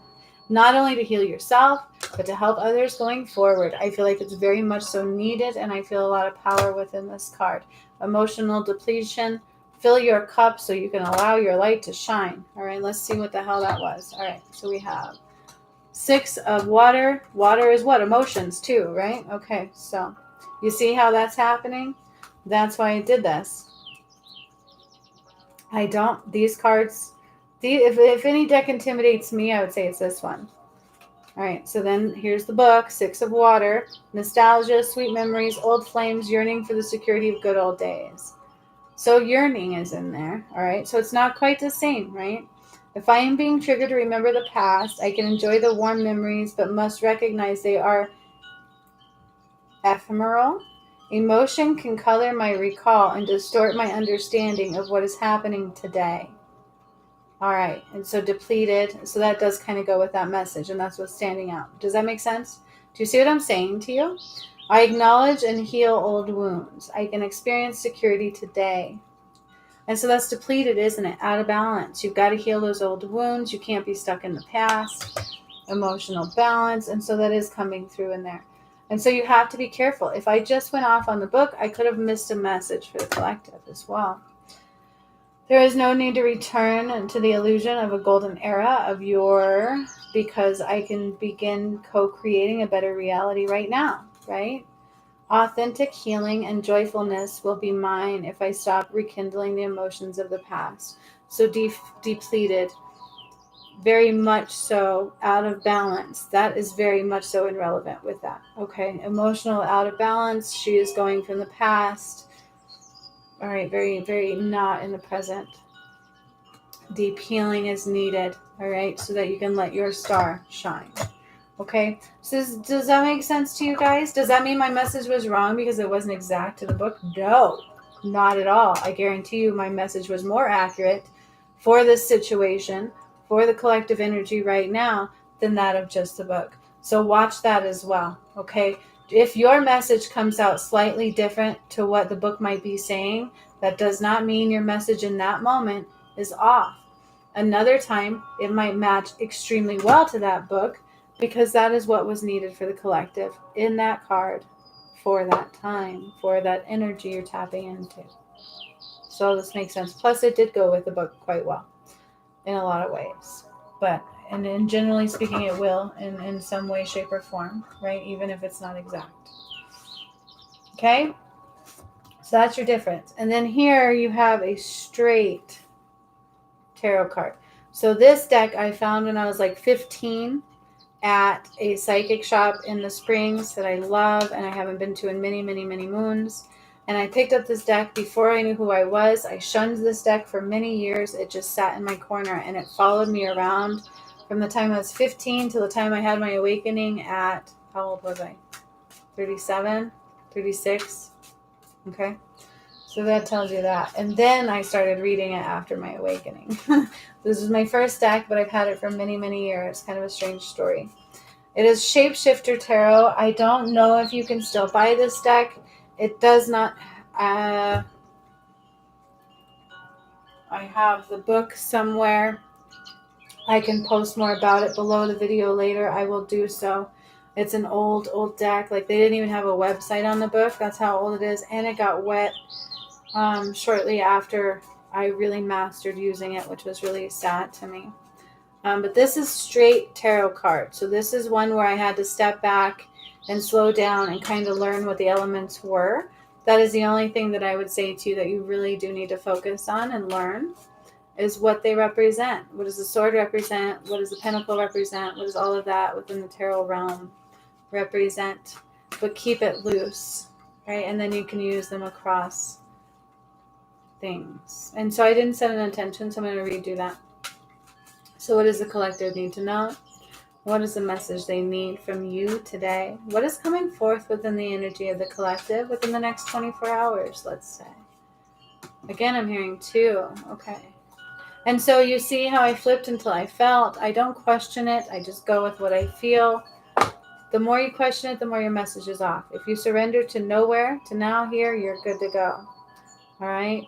not only to heal yourself, but to help others going forward. I feel like it's very much so needed, and I feel a lot of power within this card. Emotional depletion. Fill your cup so you can allow your light to shine. All right, let's see what the hell that was. All right, so we have 6 of water. Water is what? Emotions too, right? Okay, so you see how that's happening? That's why I did this. These cards, if any deck intimidates me, I would say it's this one. All right, so then here's the book, Six of Water, nostalgia, sweet memories, old flames, yearning for the security of good old days. So yearning is in there, all right? So it's not quite the same, right? If I am being triggered to remember the past, I can enjoy the warm memories, but must recognize they are ephemeral. Emotion can color my recall and distort my understanding of what is happening today. All right, and so depleted. So that does kind of go with that message, and that's what's standing out. Does that make sense? Do you see what I'm saying to you? I acknowledge and heal old wounds. I can experience security today. And so that's depleted, isn't it? Out of balance. You've got to heal those old wounds. You can't be stuck in the past. Emotional balance. And so that is coming through in there. And so you have to be careful. If I just went off on the book, I could have missed a message for the collective as well. There is no need to return to the illusion of a golden era of yore, because I can begin co-creating a better reality right now, right? Authentic healing and joyfulness will be mine if I stop rekindling the emotions of the past. So depleted, very much so out of balance. That is very much so irrelevant with that. Okay, emotional out of balance. She is going from the past. All right, very, very not in the present. Deep healing is needed. All right, so that you can let your star shine. Okay, so does that make sense to you guys? Does that mean my message was wrong because it wasn't exact to the book? No, not at all. I guarantee you my message was more accurate for this situation, for the collective energy right now, than that of just the book. So watch that as well, okay? If your message comes out slightly different to what the book might be saying, that does not mean your message in that moment is off. Another time, it might match extremely well to that book, because that is what was needed for the collective in that card for that time, for that energy you're tapping into. So this makes sense. Plus, it did go with the book quite well in a lot of ways. But, and generally speaking, it will in some way, shape, or form, right? Even if it's not exact. Okay? So that's your difference. And then here you have a straight tarot card. So this deck I found when I was like 15 at a psychic shop in the Springs that I love and I haven't been to in many, many, many moons. And I picked up this deck before I knew who I was. I shunned this deck for many years. It just sat in my corner and it followed me around from the time I was 15 to the time I had my awakening at, how old was I? 37, 36. Okay. So that tells you that. And then I started reading it after my awakening. This was my first deck, but I've had it for many, many years. Kind of a strange story. It is Shapeshifter Tarot. I don't know if you can still buy this deck. It does not. I have the book somewhere. I can post more about it below the video later. I will do so. It's an old deck. Like, they didn't even have a website on the book. That's how old it is. And it got wet shortly after I really mastered using it, which was really sad to me. But this is straight tarot card. So this is one where I had to step back and slow down and kind of learn what the elements were. That is the only thing that I would say to you that you really do need to focus on and learn, is what they represent. What does the sword represent? What does the pentacle represent? What does all of that within the tarot realm represent? But keep it loose, right? And then you can use them across things. And so I didn't set an intention, so I'm going to redo that. So what does the collective need to know? What is the message they need from you today? What is coming forth within the energy of the collective within the next 24 hours, let's say? Again, I'm hearing 2. Okay. And so you see how I flipped until I felt. I don't question it. I just go with what I feel. The more you question it, the more your message is off. If you surrender to nowhere, to now, here, you're good to go. All right.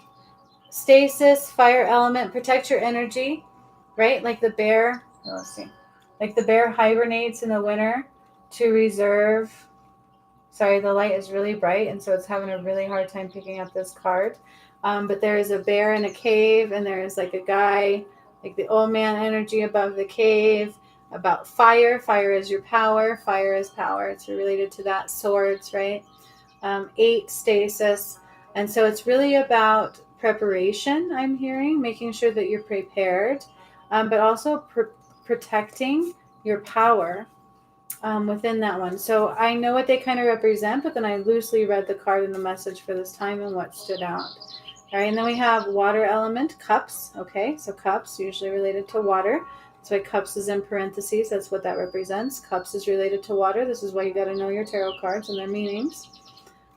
Stasis, fire element, protect your energy, right? Like the bear. Let's see. Like the bear hibernates in the winter to reserve. Sorry, the light is really bright, and so it's having a really hard time picking up this card. But there is a bear in a cave, and there is like a guy, like the old man energy above the cave, about fire. Fire is your power. Fire is power. It's related to that. Swords, right? 8, stasis. And so it's really about preparation, I'm hearing, making sure that you're prepared, but also protecting your power within that one. So I know what they kind of represent, but then I loosely read the card and the message for this time and what stood out. All right, and then we have water element, cups. Okay, so cups, usually related to water. That's why cups is in parentheses. That's what that represents. Cups is related to water. This is why you got to know your tarot cards and their meanings.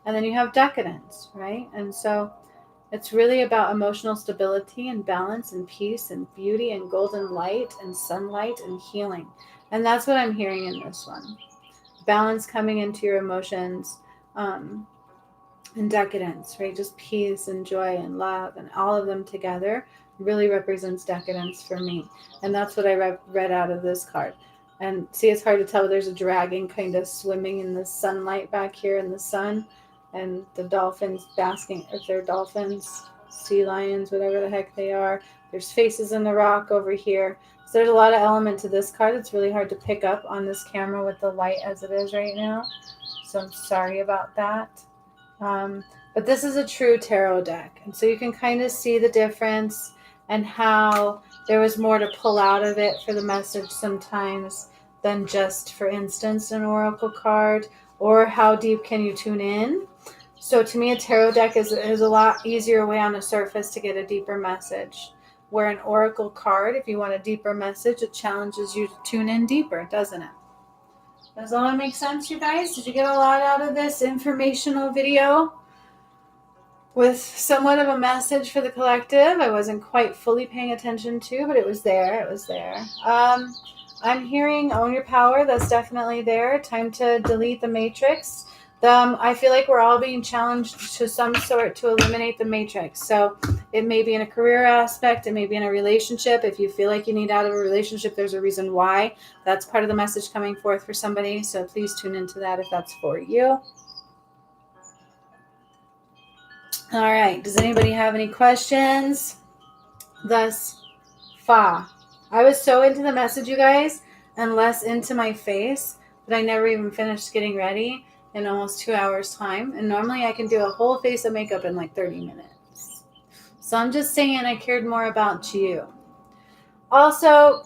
And then you have decadence, right? And so it's really about emotional stability and balance and peace and beauty and golden light and sunlight and healing. And that's what I'm hearing in this one. Balance coming into your emotions, and decadence, right? Just peace and joy and love and all of them together really represents decadence for me. And that's what I read out of this card. And see, it's hard to tell, but there's a dragon kind of swimming in the sunlight back here in the sun, and the dolphins basking, if they're dolphins, sea lions, whatever the heck they are. There's faces in the rock over here. So there's a lot of element to this card. It's really hard to pick up on this camera with the light as it is right now. So I'm sorry about that. But this is a true tarot deck. And so you can kind of see the difference and how there was more to pull out of it for the message sometimes than just, for instance, an oracle card, or how deep can you tune in. So to me, a tarot deck is a lot easier way on the surface to get a deeper message. Where an oracle card, if you want a deeper message, it challenges you to tune in deeper, doesn't it? Does all that make sense, you guys? Did you get a lot out of this informational video? With somewhat of a message for the collective. I wasn't quite fully paying attention to, but it was there. It was there. I'm hearing own your power. That's definitely there. Time to delete the matrix. I feel like we're all being challenged to some sort to eliminate the matrix. So it may be in a career aspect. It may be in a relationship. If you feel like you need out of a relationship, there's a reason why. That's part of the message coming forth for somebody. So please tune into that if that's for you. All right. Does anybody have any questions thus far? I was so into the message, you guys, and less into my face that I never even finished getting ready in almost 2 hours time. And normally I can do a whole face of makeup in like 30 minutes. So I'm just saying I cared more about you. Also,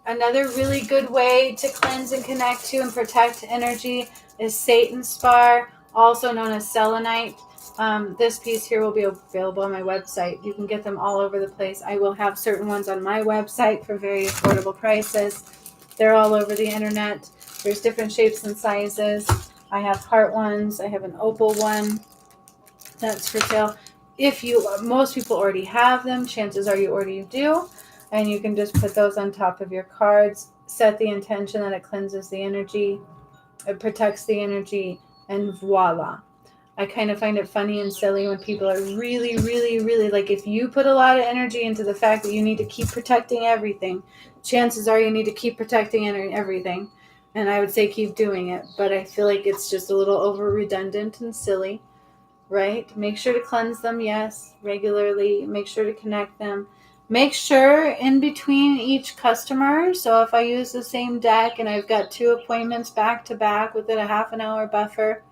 another really good way to cleanse and connect to and protect energy is Satan's Spar, also known as selenite. This piece here will be available on my website. You can get them all over the place. I will have certain ones on my website for very affordable prices. They're all over the internet. There's different shapes and sizes. I have heart ones. I have an opal one that's for sale. Most people already have them. Chances are you already do. And you can just put those on top of your cards. Set the intention that it cleanses the energy. It protects the energy. And voila. I kind of find it funny and silly when people are really, really, really, like, if you put a lot of energy into the fact that you need to keep protecting everything, chances are you need to keep protecting everything. And I would say keep doing it. But I feel like it's just a little over redundant and silly, right? Make sure to cleanse them, yes, regularly. Make sure to connect them. Make sure in between each customer. So if I use the same deck and I've got 2 appointments back to back within a half an hour buffer,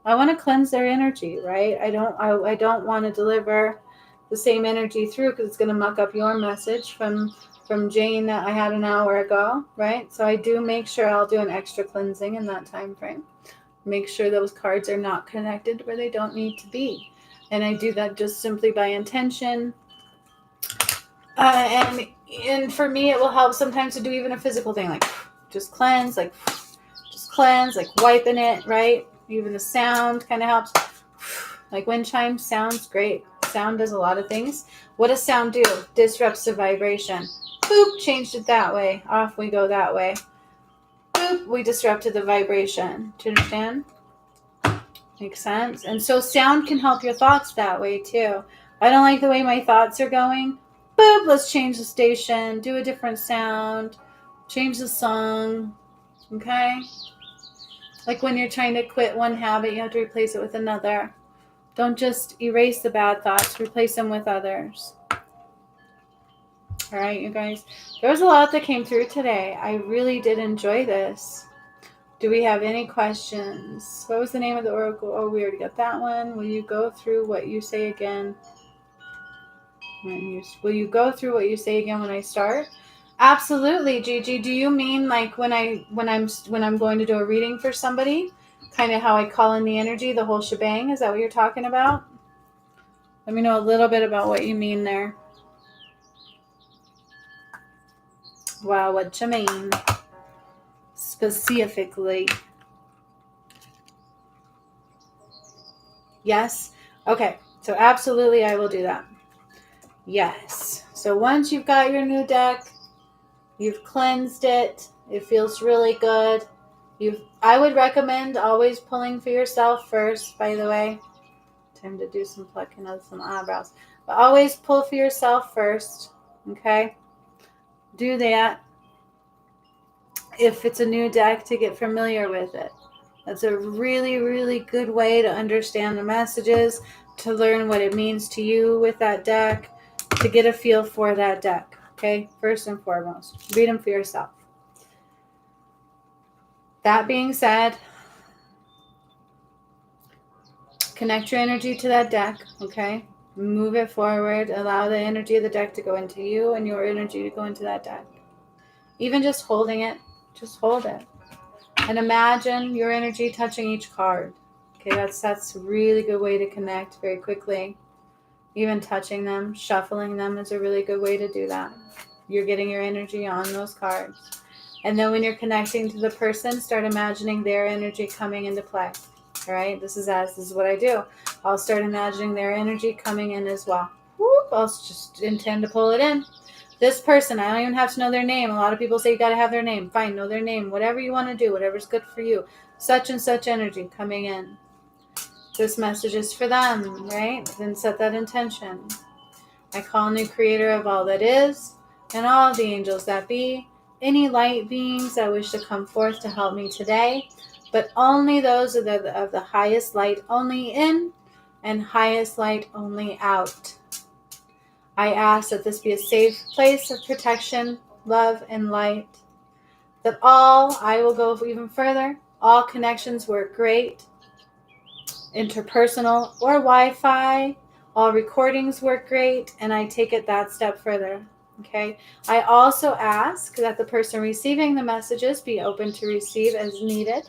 I want to cleanse their energy, right? I don't want to deliver the same energy through because it's going to muck up your message from Jane that I had an hour ago, right? So I do make sure I'll do an extra cleansing in that time frame. Make sure those cards are not connected where they don't need to be. And I do that just simply by intention. And for me, it will help sometimes to do even a physical thing, like just cleanse, like wiping it, right? Even the sound kind of helps. Like wind chimes, sounds great. Sound does a lot of things. What does sound do? Disrupts the vibration. Boop, changed it that way. Off we go that way. Boop, we disrupted the vibration. Do you understand? Makes sense? And so sound can help your thoughts that way too. I don't like the way my thoughts are going. Boop, let's change the station. Do a different sound. Change the song. Okay? Like when you're trying to quit one habit, you have to replace it with another. Don't just erase the bad thoughts. Replace them with others. All right, you guys. There was a lot that came through today. I really did enjoy this. Do we have any questions? What was the name of the oracle? Oh, we already got that one. Will you go through what you say again? Will you go through what you say again when I start? Absolutely, Gigi. Do you mean like when I'm going to do a reading for somebody, kind of how I call in the energy, the whole shebang? Is that what you're talking about? Let me know a little bit about what you mean there. Wow, what you mean specifically? Yes. Okay. So absolutely, I will do that. Yes. So once you've got your new deck, you've cleansed it. It feels really good. I would recommend always pulling for yourself first, by the way. Time to do some plucking of some eyebrows. But always pull for yourself first. Okay? Do that. If it's a new deck, to get familiar with it. That's a really, really good way to understand the messages, to learn what it means to you with that deck, to get a feel for that deck. Okay? First and foremost, read them for yourself. That being said, connect your energy to that deck, okay? Move it forward. Allow the energy of the deck to go into you and your energy to go into that deck. Even just holding it, just hold it. And imagine your energy touching each card. Okay, that's a really good way to connect very quickly. Even touching them, shuffling them is a really good way to do that. You're getting your energy on those cards. And then when you're connecting to the person, start imagining their energy coming into play. All right, this is what I do. I'll start imagining their energy coming in as well. Whoop, I'll just intend to pull it in. This person, I don't even have to know their name. A lot of people say you got to have their name. Fine, know their name. Whatever you want to do, whatever's good for you. Such and such energy coming in. This message is for them, right? Then set that intention. I call new creator of all that is, and all of the angels that be, any light beings that wish to come forth to help me today, but only those of the highest light only in, and highest light only out. I ask that this be a safe place of protection, love, and light. That I will go even further, all connections work great, interpersonal or Wi-Fi, all recordings work great, and I take it that step further. Okay. I also ask that the person receiving the messages be open to receive as needed,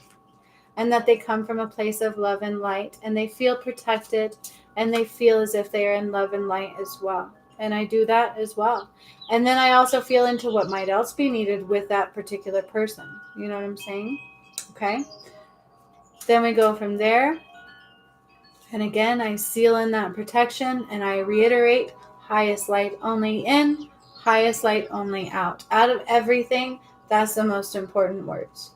and that they come from a place of love and light, and they feel protected, and they feel as if they are in love and light as well. And I do that as well. And then I also feel into what might else be needed with that particular person. You know what I'm saying? Okay. Then we go from there. And again, I seal in that protection, and I reiterate, highest light only in, highest light only out. Out of everything, that's the most important words.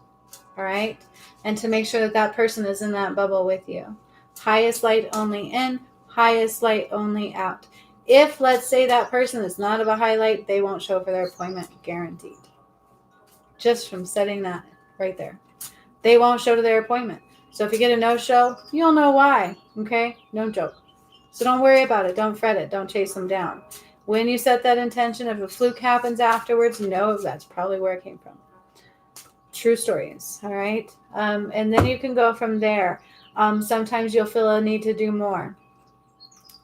All right? And to make sure that that person is in that bubble with you. Highest light only in, highest light only out. If, let's say, that person is not of a high light, they won't show for their appointment, guaranteed. Just from setting that right there. They won't show to their appointment. So if you get a no-show, you'll know why, okay? No joke. So don't worry about it. Don't fret it. Don't chase them down. When you set that intention, if a fluke happens afterwards, know that's probably where it came from. True stories, all right? And then you can go from there. Sometimes you'll feel a need to do more.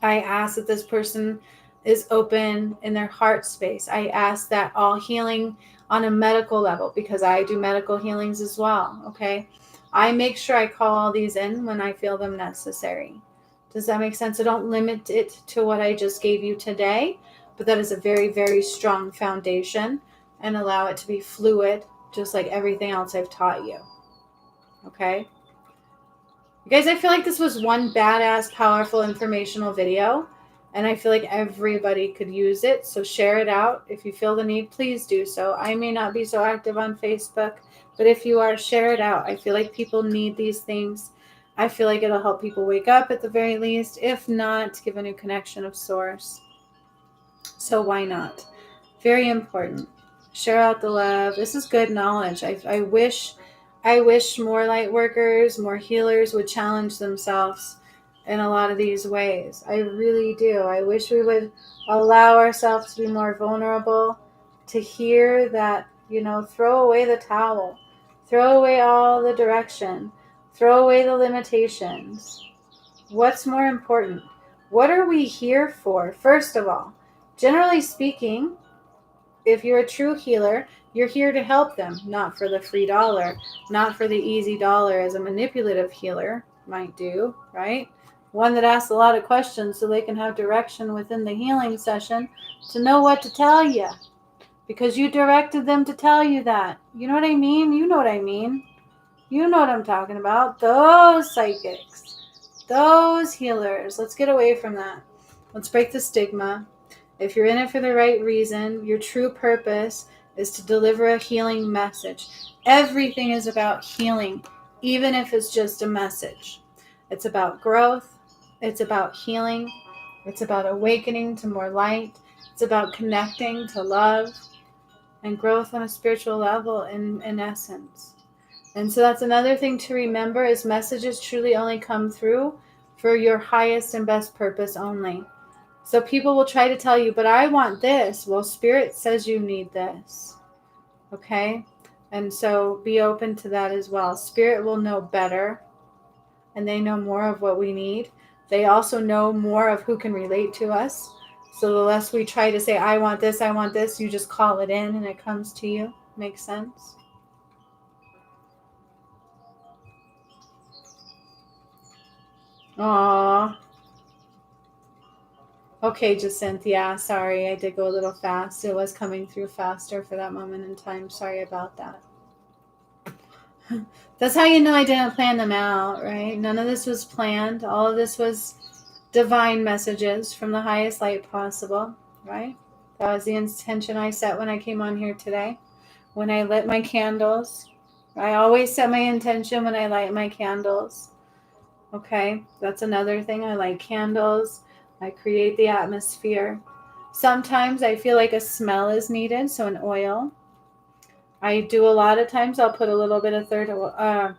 I ask that this person is open in their heart space. I ask that all healing on a medical level, because I do medical healings as well, okay? I make sure I call all these in when I feel them necessary. Does that make sense? I don't limit it to what I just gave you today, but that is a very, very strong foundation, and allow it to be fluid, just like everything else I've taught you. Okay? You guys, I feel like this was one badass, powerful, informational video, and I feel like everybody could use it. So share it out. If you feel the need, please do so. I may not be so active on Facebook, but if you are, share it out. I feel like people need these things. I feel like it'll help people wake up at the very least. If not, give a new connection of source. So why not? Very important. Share out the love. This is good knowledge. I wish more light workers, more healers would challenge themselves in a lot of these ways. I really do. I wish we would allow ourselves to be more vulnerable, to hear that, throw away the towel, throw away all the direction, throw away the limitations. What's more important? What are we here for? First of all, generally speaking, if you're a true healer, you're here to help them, not for the free dollar, not for the easy dollar as a manipulative healer might do, right? One that asks a lot of questions so they can have direction within the healing session to know what to tell you because you directed them to tell you that. You know what I mean? You know what I mean. You know what I'm talking about. Those psychics, those healers. Let's get away from that. Let's break the stigma. If you're in it for the right reason, your true purpose is to deliver a healing message. Everything is about healing, even if it's just a message. It's about growth. It's about healing. It's about awakening to more light. It's about connecting to love and growth on a spiritual level in essence. And so that's another thing to remember is messages truly only come through for your highest and best purpose only. So people will try to tell you, but I want this. Well, Spirit says you need this. Okay? And so be open to that as well. Spirit will know better, and they know more of what we need. They also know more of who can relate to us. So the less we try to say, I want this, you just call it in and it comes to you. Makes sense? Aww. Okay, Jacinthia. Sorry, I did go a little fast. It was coming through faster for that moment in time. Sorry about that. That's how you know I didn't plan them out, right? None of this was planned. All of this was divine messages from the highest light possible, right? That was the intention I set when I came on here today. When I lit my candles, I always set my intention when I light my candles. Okay, that's another thing. I light candles. I create the atmosphere. Sometimes I feel like a smell is needed, so an oil. I do a lot of times I'll put a little bit of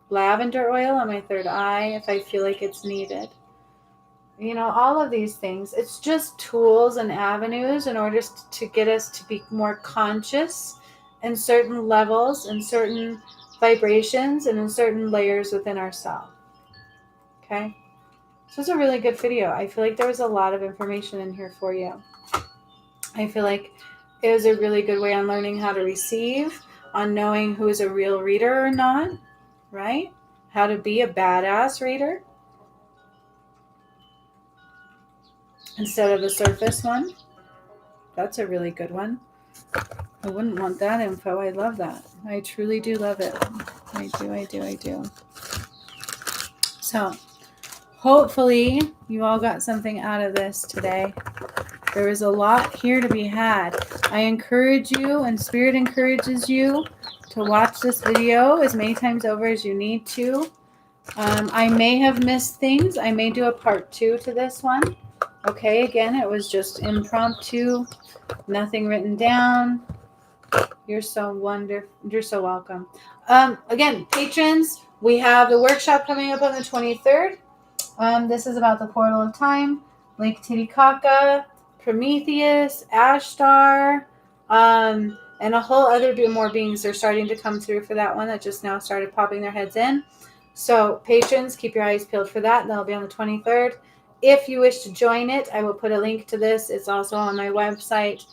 lavender oil on my third eye if I feel like it's needed. You know, all of these things. It's just tools and avenues in order to get us to be more conscious in certain levels, in certain vibrations, and in certain layers within ourselves. Okay? So it's a really good video. I feel like there was a lot of information in here for you. I feel like it was a really good way on learning how to receive, on knowing who is a real reader or not, right? How to be a badass reader instead of a surface one. That's a really good one. I wouldn't want that info. I love that. I truly do love it. I do. So hopefully you all got something out of this today. There is a lot here to be had. I encourage you, and Spirit encourages you, to watch this video as many times over as you need to. I may have missed things. I may do a part 2 to this one. Okay, again, it was just impromptu, nothing written down. You're so wonderful. You're so welcome. Again, patrons, we have the workshop coming up on the 23rd. This is about the portal of time, Lake Titicaca, Prometheus, Ashtar, and a whole other more beings are starting to come through for that one that just now started popping their heads in. So patrons, keep your eyes peeled for that. That'll be on the 23rd. If you wish to join it, I will put a link to this. It's also on my website.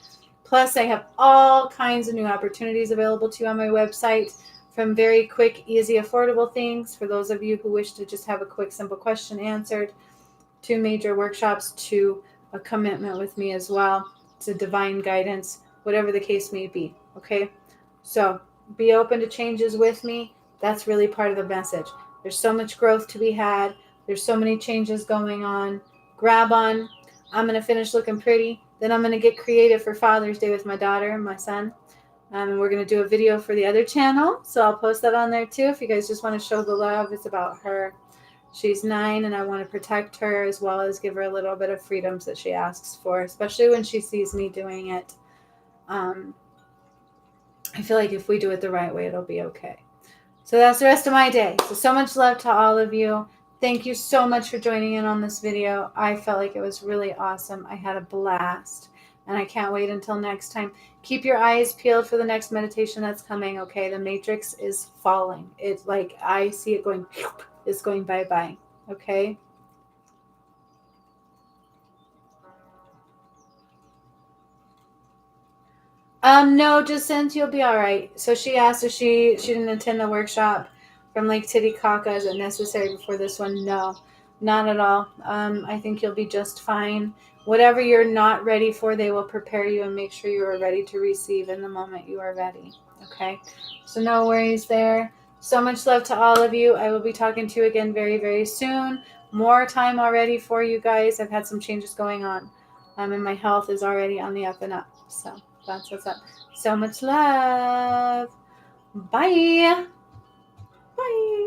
Plus, I have all kinds of new opportunities available to you on my website, from very quick, easy, affordable things for those of you who wish to just have a quick, simple question answered, to major workshops, to a commitment with me as well, to divine guidance, whatever the case may be. Okay? So be open to changes with me. That's really part of the message. There's so much growth to be had. There's so many changes going on. Grab on. I'm going to finish looking pretty. Then I'm going to get creative for Father's Day with my daughter and my son. And we're going to do a video for the other channel. So I'll post that on there too if you guys just want to show the love. It's about her. She's 9 and I want to protect her as well as give her a little bit of freedoms that she asks for, especially when she sees me doing it. I feel like if we do it the right way, it'll be okay. So that's the rest of my day. So much love to all of you. Thank you so much for joining in on this video. I felt like it was really awesome. I had a blast. And I can't wait until next time. Keep your eyes peeled for the next meditation that's coming, okay? The matrix is falling. It's like I see it going, it's going bye-bye, okay? No, just since you'll be all right. So she asked if she didn't attend the workshop from Lake Titicaca. Is it necessary before this one? No, not at all. I think you'll be just fine. Whatever you're not ready for, they will prepare you and make sure you are ready to receive in the moment you are ready. Okay, so no worries there. So much love to all of you. I will be talking to you again very, very soon. More time already for you guys. I've had some changes going on, and my health is already on the up and up. So that's what's up. So much love. Bye. Bye.